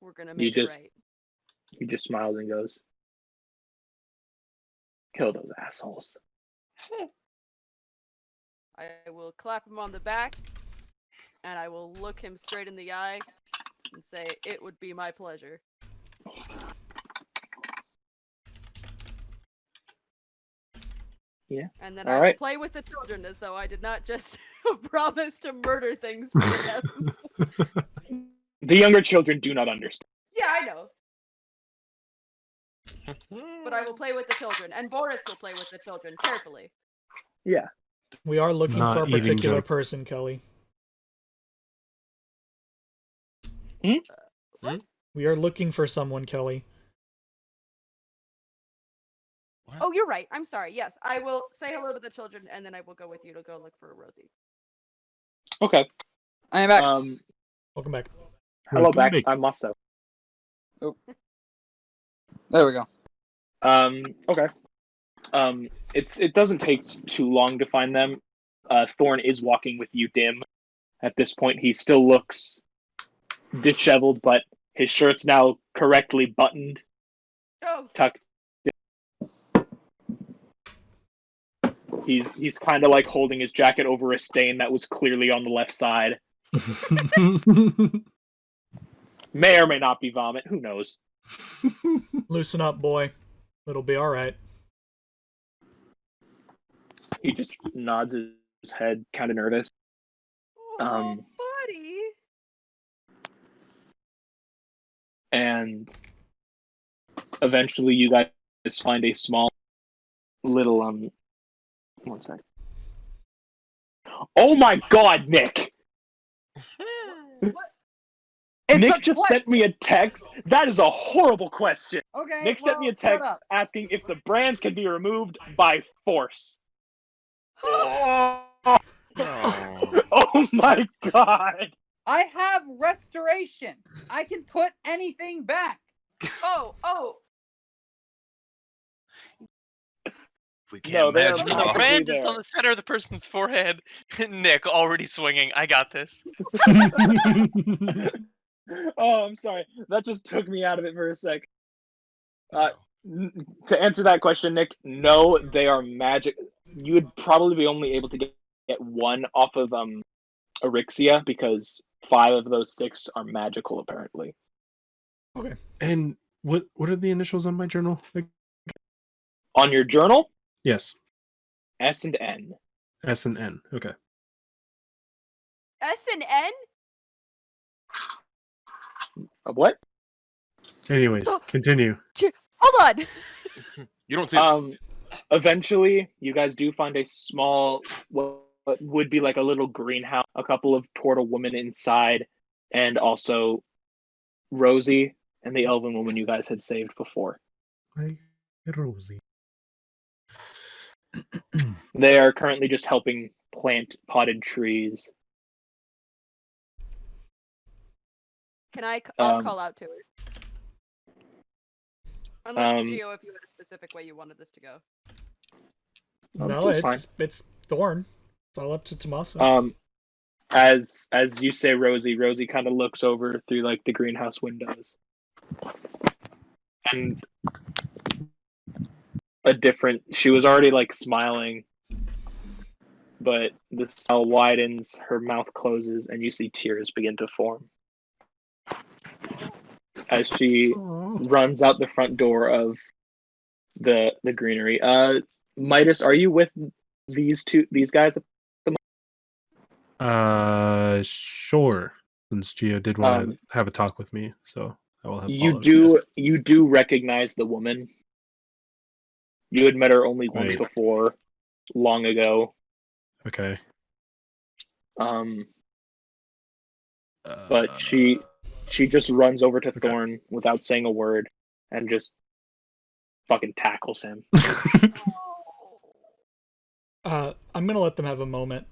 we're gonna make it right. He just smiles and goes, "Kill those assholes." I will clap him on the back, and I will look him straight in the eye and say, "It would be my pleasure." Yeah. And then All I right. will play with the children as though I did not just promise to murder things for them. The younger children do not understand. Yeah, I know. But I will play with the children, and Boris will play with the children carefully. Yeah. We are looking Not for a eating particular joke. person, Kelly. Hmm? We are looking for someone, Kelly. What? Oh, you're right. I'm sorry. Yes, I will say hello to the children, and then I will go with you to go look for Rosie. Okay. I am back. Welcome back. Hello Welcome back. back. I'm Masso. There we go. Okay. It doesn't take too long to find them. Thorn is walking with you, Dimm. At this point, he still looks disheveled, but his shirt's now correctly buttoned, Oh, tucked. He's kind of like holding his jacket over a stain that was clearly on the left side. May or may not be vomit. Who knows? Loosen up, boy. It'll be alright. He just nods his head, kind of nervous. Oh, buddy. And eventually you guys find a small little one sec. Oh my god, Nick! It's Nick a just sent me a text. That is a horrible question. Okay. Nick sent me a shut text up. asking if the brands can be removed by force. No. Oh my god! I have restoration. I can put anything back. Oh. We No, can't they are imagine. The magically brand is there. on the center of the person's forehead. Nick already swinging. I got this. Oh, I'm sorry. That just took me out of it for a sec. To answer that question, Nick, no, they are magic. You would probably be only able to get one off of Erixia because 5 of those 6 are magical, apparently. Okay. And what are the initials on my journal? On your journal, Yes, S and N. S and N. Okay. S and N? What? Anyways, continue. Hold on. You don't see. Eventually, you guys do find a small, what would be like a little greenhouse, a couple of turtle women inside, and also Rosie and the elven woman you guys had saved before. Hi, Rosie. They are currently just helping plant potted trees. Can I'll Um, call out to her. Unless, Um, Gio, if you had a specific way you wanted this to go. No, this is it's Thorn. It's all up to Tommaso. As you say, Rosie kind of looks over through like the greenhouse windows, and she was already like smiling, but the smile widens, her mouth closes, and you see tears begin to form as she runs out the front door of the greenery. Maitus, are you with these guys? Sure. Since Gio did want to have a talk with me, so I will have. You followed, do recognize the woman. You had met her only once Right. before, long ago. yes. Okay. But she just runs over to Okay. Thorn without saying a word and just fucking tackles him. I'm gonna let them have a moment.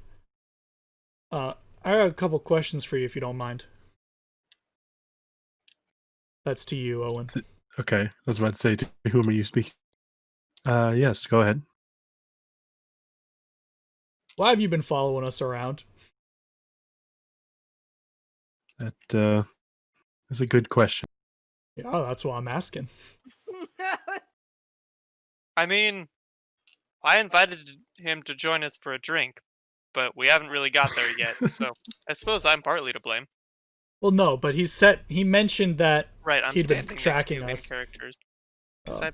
I have a couple questions for you if you don't mind. That's to you, Owen. Okay. I was about to say, to whom are you speaking? Yes. Go ahead. Why have you been following us around? That is a good question. Yeah, that's what I'm asking. I mean, I invited him to join us for a drink, but we haven't really got there yet, so I suppose I'm partly to blame. Well, no, but he mentioned that Right, I'm he'd been standing tracking next to main us. characters. 'Cause Oh.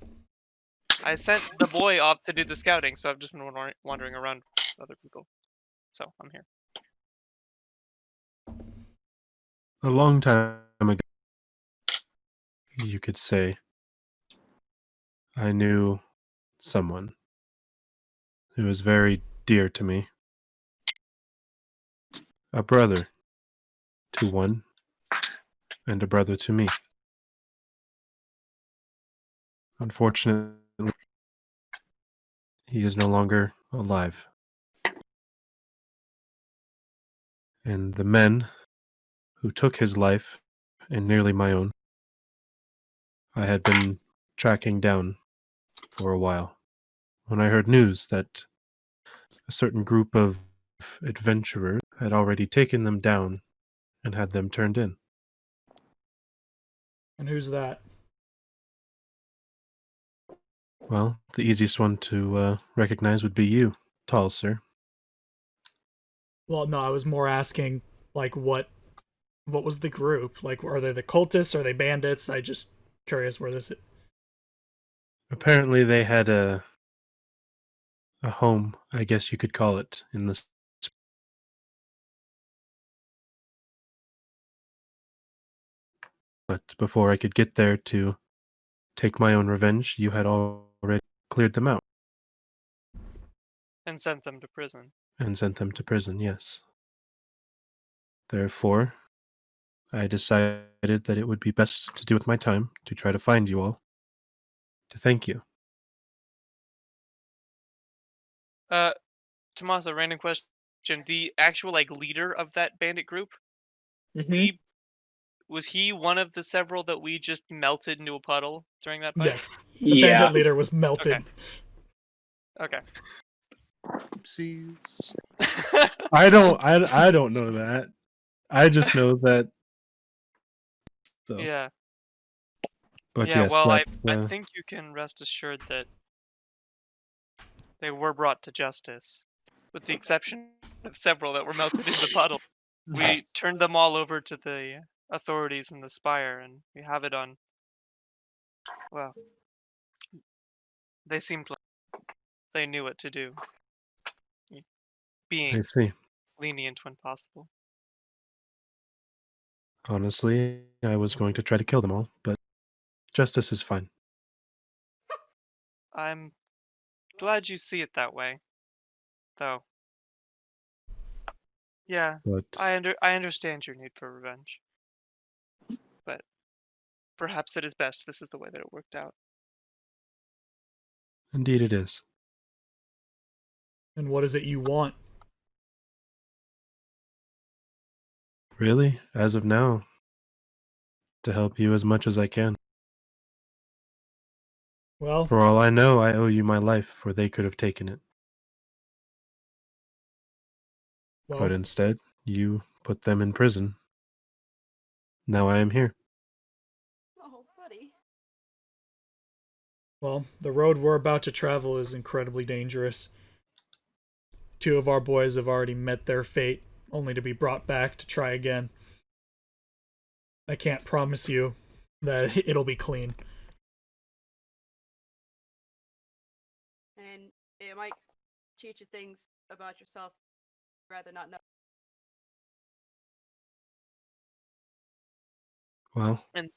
I sent the boy off to do the scouting, so I've just been wandering around with other people. So I'm here. A long time ago, you could say, I knew someone who was very dear to me. A brother to one, and a brother to me. Unfortunately, he is no longer alive. And the men who took his life, and nearly my own, I had been tracking down for a while, when I heard news that a certain group of adventurers had already taken them down and had them turned in. And who's that? Well, the easiest one to recognize would be you, tall sir. Well, no, I was more asking, like, what was the group? Like, are they the cultists? Are they bandits? I just curious where this is. Apparently they had a a home, I guess you could call it, in this. But before I could get there to take my own revenge, you had already cleared them out And sent them to prison. and sent them to prison, yes. Therefore, I decided that it would be best to do with my time to try to find you all, to thank you. Tommaso, random question. The actual leader of that bandit group, Mhm. was he one of the several that we just melted into a puddle during that fight? Yes. The Yeah. bandit leader was melted. Okay. Oopsies. I don't know that. I just know that. So, Yeah. but Yeah, yes, well, I that, think you can rest assured that they were brought to justice, with the exception of several that were melted in the puddle. We turned them all over to the authorities in the Spire, and we have it on. Well, they seemed like they knew what to do, I being see. lenient when possible. Honestly, I was going to try to kill them all, but justice is fine. I'm glad you see it that way, though. Yeah, But I understand your need for revenge, but perhaps it is best this is the way that it worked out. indeed it is. And what is it you want? Really, as of now, to help you as much as I can. Well, For all I know, I owe you my life, for they could have taken it. well, But instead, you put them in prison. Now I am here. Oh, buddy. well, the road we're about to travel is incredibly dangerous. 2 of our boys have already met their fate, only to be brought back to try again. I can't promise you that it'll be clean. And it might teach you things about yourself you'd rather not know. Well, And-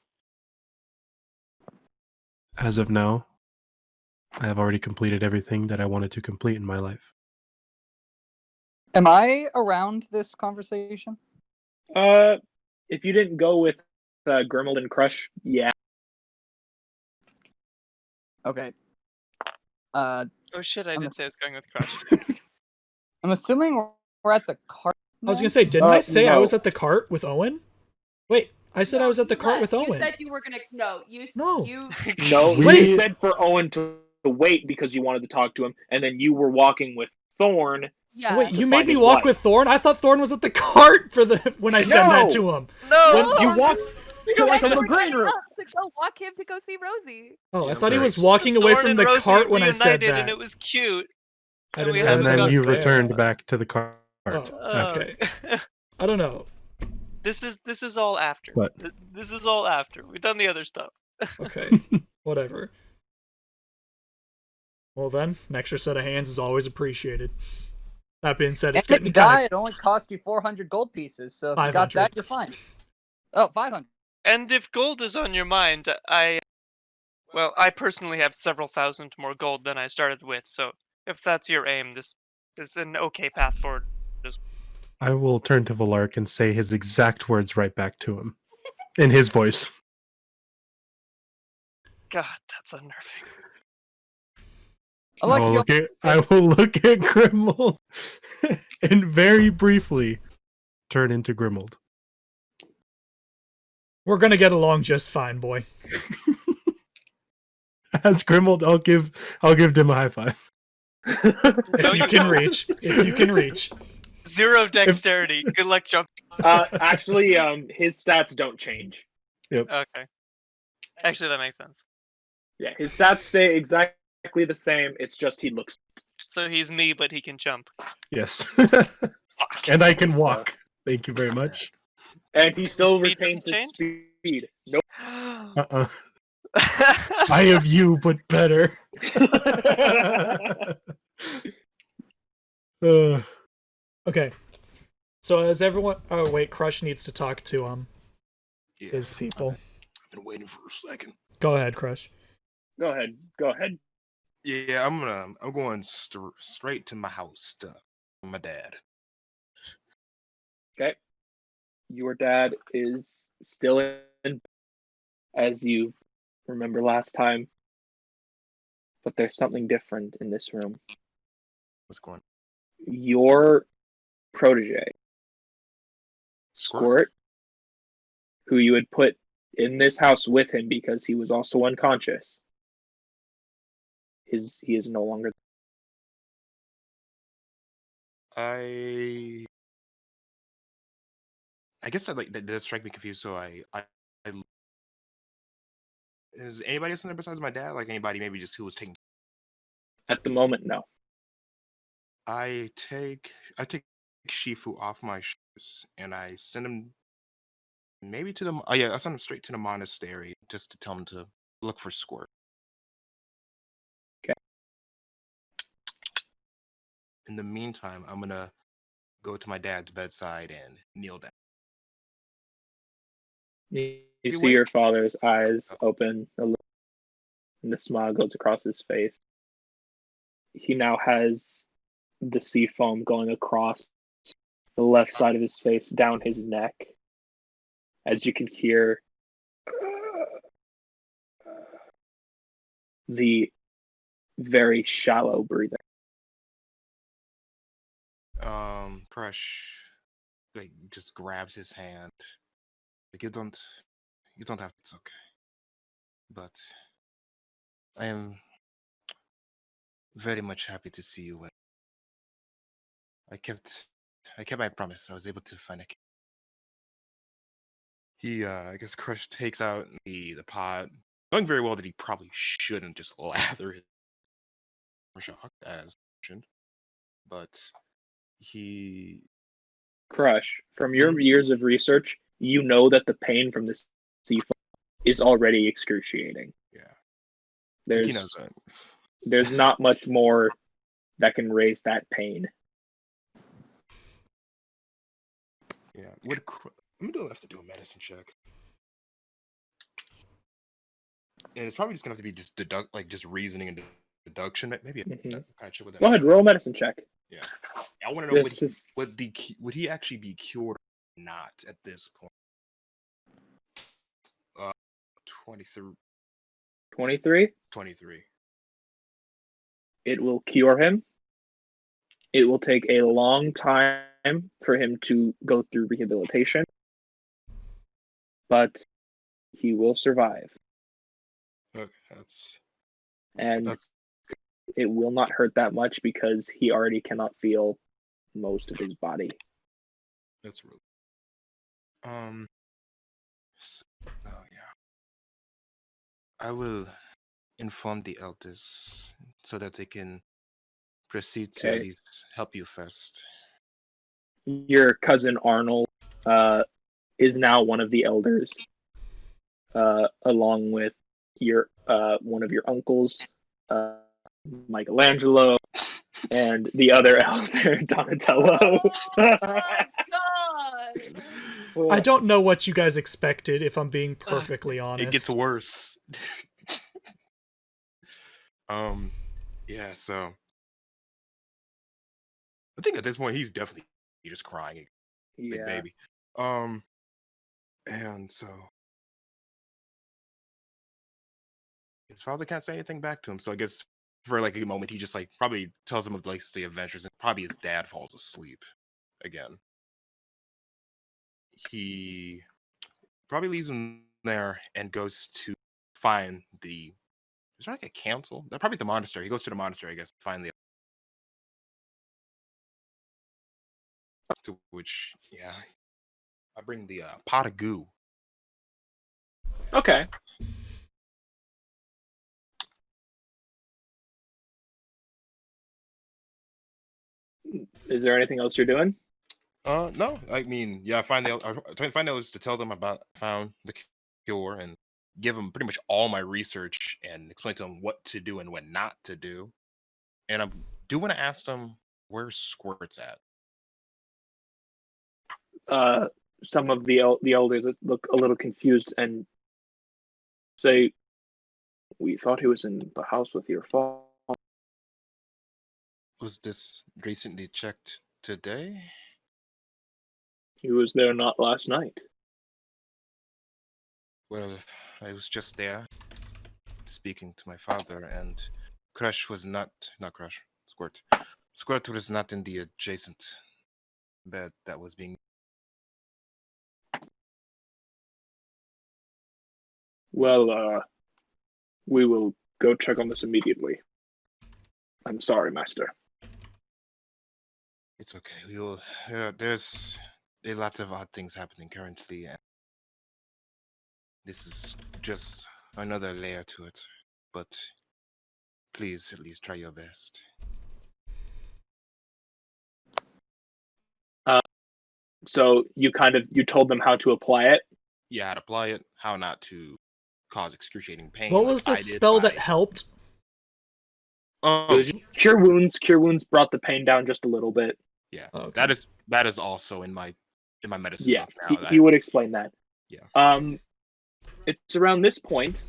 as of now, I have already completed everything that I wanted to complete in my life. Am I around this conversation? If you didn't go with Grimuld and Crush, yeah. Okay. Oh shit, I I'm did say I was going with Crush. I'm assuming we're at the cart. I was now? gonna say, didn't I say I no. was at the cart with Owen? Wait, I said I was at the You cart left. with Owen. You said you were gonna. No, you. No. You. No, Wait. you said for Owen to wait because you wanted to talk to him, and then you were walking with Thorn. Yeah. Wait, to you made find me his walk wife. with Thorn? I thought Thorn was at the cart for the when I said that No! to him. No! You walked You to like a guys little were green getting room. up to go walk him to go see Rosie. Oh, I Yeah, thought he was nice. walking away Thorn from and the Rosie cart when I said reunited, that. and it was cute. I and didn't we realize And had that then was you there. returned back to the cart. Oh, after. okay. I don't know. This is all after. What? This is all after. We've done the other stuff. Okay, whatever. Well then, an extra set of hands is always appreciated. That being said, And it's if you getting die, kind it only cost you 400 gold pieces. So if you 500. got that, you're fine. Oh, 500. And if gold is on your mind, I personally have several thousand more gold than I started with. So if that's your aim, this is an okay path forward. I will turn to Valark and say his exact words right back to him. In his voice. God, that's unnerving. I like I will look at Grimuld and very briefly turn into Grimuld. We're gonna get along just fine, boy. As Grimuld, I'll give Dimm a high five. If you can reach. If you can reach. 0 dexterity. Good luck jumping. Actually, his stats don't change. Okay. Actually, that makes sense. Yeah, his stats stay exactly the same. It's just he looks. So he's me, but he can jump. Yes. Fuck. And I can walk. Thank you very much. And he still Speed retains doesn't his speed. Nope. I have you, but better. Okay. So as everyone, oh wait, Crush needs to talk to Yeah, his people. I've been waiting for a second. Go ahead, Crush. Go ahead. Go ahead. Yeah, I'm going straight to my house to my dad. Okay. Your dad is still in, as you remember last time, but there's something different in this room. What's going on? Your protege, Squirt, who you had put in this house with him because he was also unconscious, he is no longer. I guess that does strike me confused. So I is anybody else in there besides my dad? Like anybody maybe just who was taking? At the moment, no. I take Shifu off my shoes and I send him maybe to the. Oh yeah, I send him straight to the monastery just to tell him to look for Squirt. Okay. In the meantime, I'm gonna go to my dad's bedside and kneel down. You You see your awake? father's eyes open a little, and the smile goes across his face. He now has the sea foam going across the left side of his face, down his neck, as you can hear the very shallow breathing. Crush like just grabs his hand. Like you don't have. It's okay. But I am very much happy to see you. I kept my promise. I was able to find a key. He, I guess, Crush takes out the pot, knowing very well that he probably shouldn't just lather it. Shock, as mentioned, but he. Crush, from your years of research, you know that the pain from this sea foam is already excruciating. Yeah, he knows that. There's not much more that can raise that pain. Yeah, I'm gonna have to do a medicine check, and it's probably just gonna have to be just just reasoning and deduction. Maybe kind of check with that. Go ahead, roll a medicine check. Yeah, I want to know would he actually be cured or not at this point? 23. 23. 23. It will cure him. It will take a long time for him to go through rehabilitation, but he will survive. Okay, and that's it will not hurt that much because he already cannot feel most of his body. That's really. Yeah. I will inform the elders so that they can proceed to at least help you first. Your cousin Arnold is now one of the elders, along with your one of your uncles, Michelangelo, and the other elder, Donatello. Oh my god! I don't know what you guys expected, if I'm being perfectly honest. It gets worse. Yeah, so I think at this point he's definitely just crying, big baby. And so his father can't say anything back to him. So I guess for like a moment he just like probably tells him of like the adventures, and probably his dad falls asleep again. He probably leaves him there and goes to find the. Is there like a council? They're probably the monastery. He goes to the monastery, I guess, to find the. To which, yeah, I bring the pot of goo. Okay. Is there anything else you're doing? No. I mean, yeah, I find the elders to tell them about found the cure and give them pretty much all my research and explain to them what to do and what not to do. And I'm do want to ask them where Squirt's at. Some of the elders look a little confused and say, "We thought he was in the house with your father." Was this recently checked today? He was there not last night. Well, I was just there speaking to my father, and Crush was not Crush, Squirt. Squirt was not in the adjacent bed that was being. Well, we will go check on this immediately. I'm sorry, Master. It's okay. We will. There's a lot of odd things happening currently, and this is just another layer to it. But please, at least try your best. So you told them how to apply it. Yeah, how to apply it, how not to cause excruciating pain. What like was the I did spell that by- helped? It was cure wounds. Cure wounds brought the pain down just a little bit. Yeah, Okay. that is also in my medicine Yeah, book now. he would explain that. Yeah. It's around this point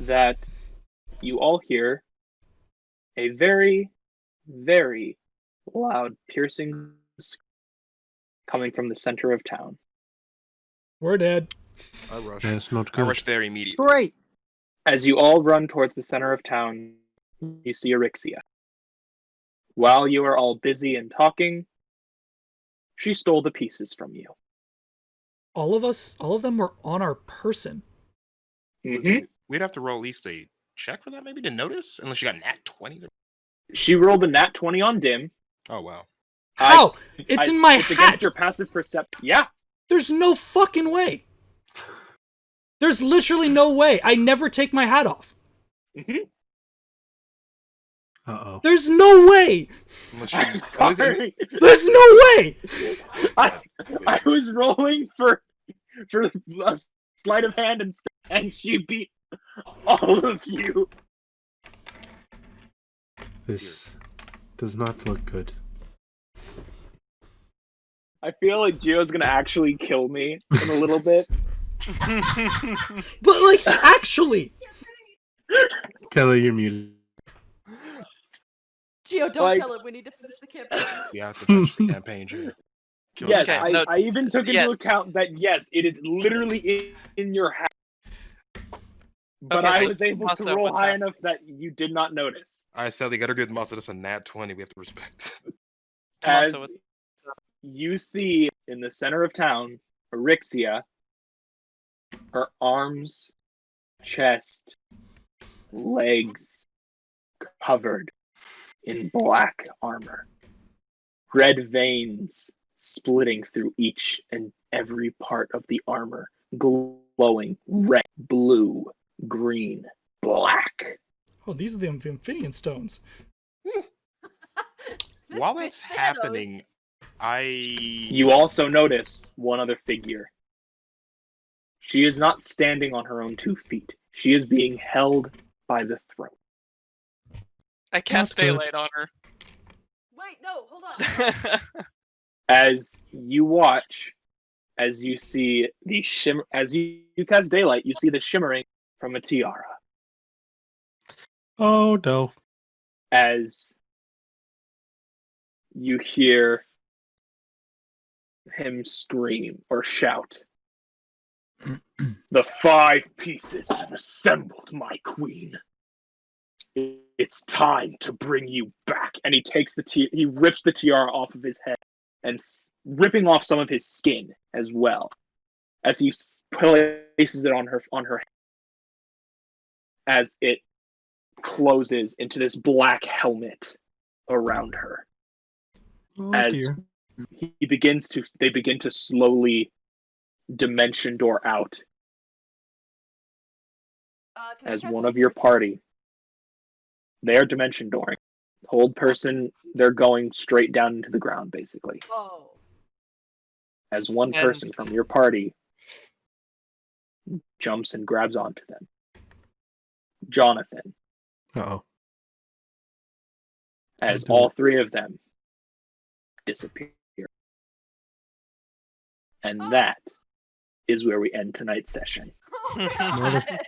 that you all hear a very, very loud, piercing scream coming from the center of town. We're dead. I rush. That's not I good. rush there immediately. Great. As you all run towards the center of town, you see Erixia. While you are all busy and talking, she stole the pieces from you. All of them were on our person. Mm-hmm. We'd have to roll at least a check for that, maybe, to notice, unless you got nat 20. She rolled a nat 20 on Dimm. Oh wow. How? It's in my It's hat. against your passive perception. Yeah. There's no fucking way. There's literally no way. I never take my hat off. Mm-hmm. Uh-oh. There's no way. Unless I'm you, sorry. There's no way. I was rolling for a sleight of hand and she beat all of you. This does not look good. I feel like Gio's gonna actually kill me in a little bit. But like, actually. Kelly, you're muted. Gio, don't Like- kill him. We need to finish the campaign. we have to finish the campaign, Jay. Kill Yes, the Okay, cow. I even took into yes. account that yes, it is literally in your hat. But Okay, I wait, was able what's to up, roll what's high up? enough that you did not notice. I said they got a good muscle. That's a nat 20. We have to respect. As Also, you see in the center of town, Erixia, her arms, chest, legs covered in black armor. Red veins splitting through each and every part of the armor, glowing red, blue, green, black. Oh, these are the Infinity Stones. This While bitch that's Thanos. happening, You also notice one other figure. She is not standing on her own 2 feet. She is being held by the throat. I cast Not good. daylight on her. Wait, no, hold on. As you watch, as you see the shimmer, as you cast daylight, you see the shimmering from a tiara. Oh no. As you hear him scream or shout, "The 5 pieces have assembled, my queen. It's time to bring you back." And he takes he rips the tiara off of his head and ripping off some of his skin as well, as he places it on her head, as it closes into this black helmet around her. Oh As dear. they begin to slowly dimension door out Can I as cast one Hold of your Person? party. They are dimension dooring. Hold person, they're going straight down into the ground, basically. Oh. As one And- person from your party jumps and grabs onto them. Jonathan, Uh-oh. as do all it. three of them disappear. And Oh. that is where we end tonight's session. Oh my Mother- God.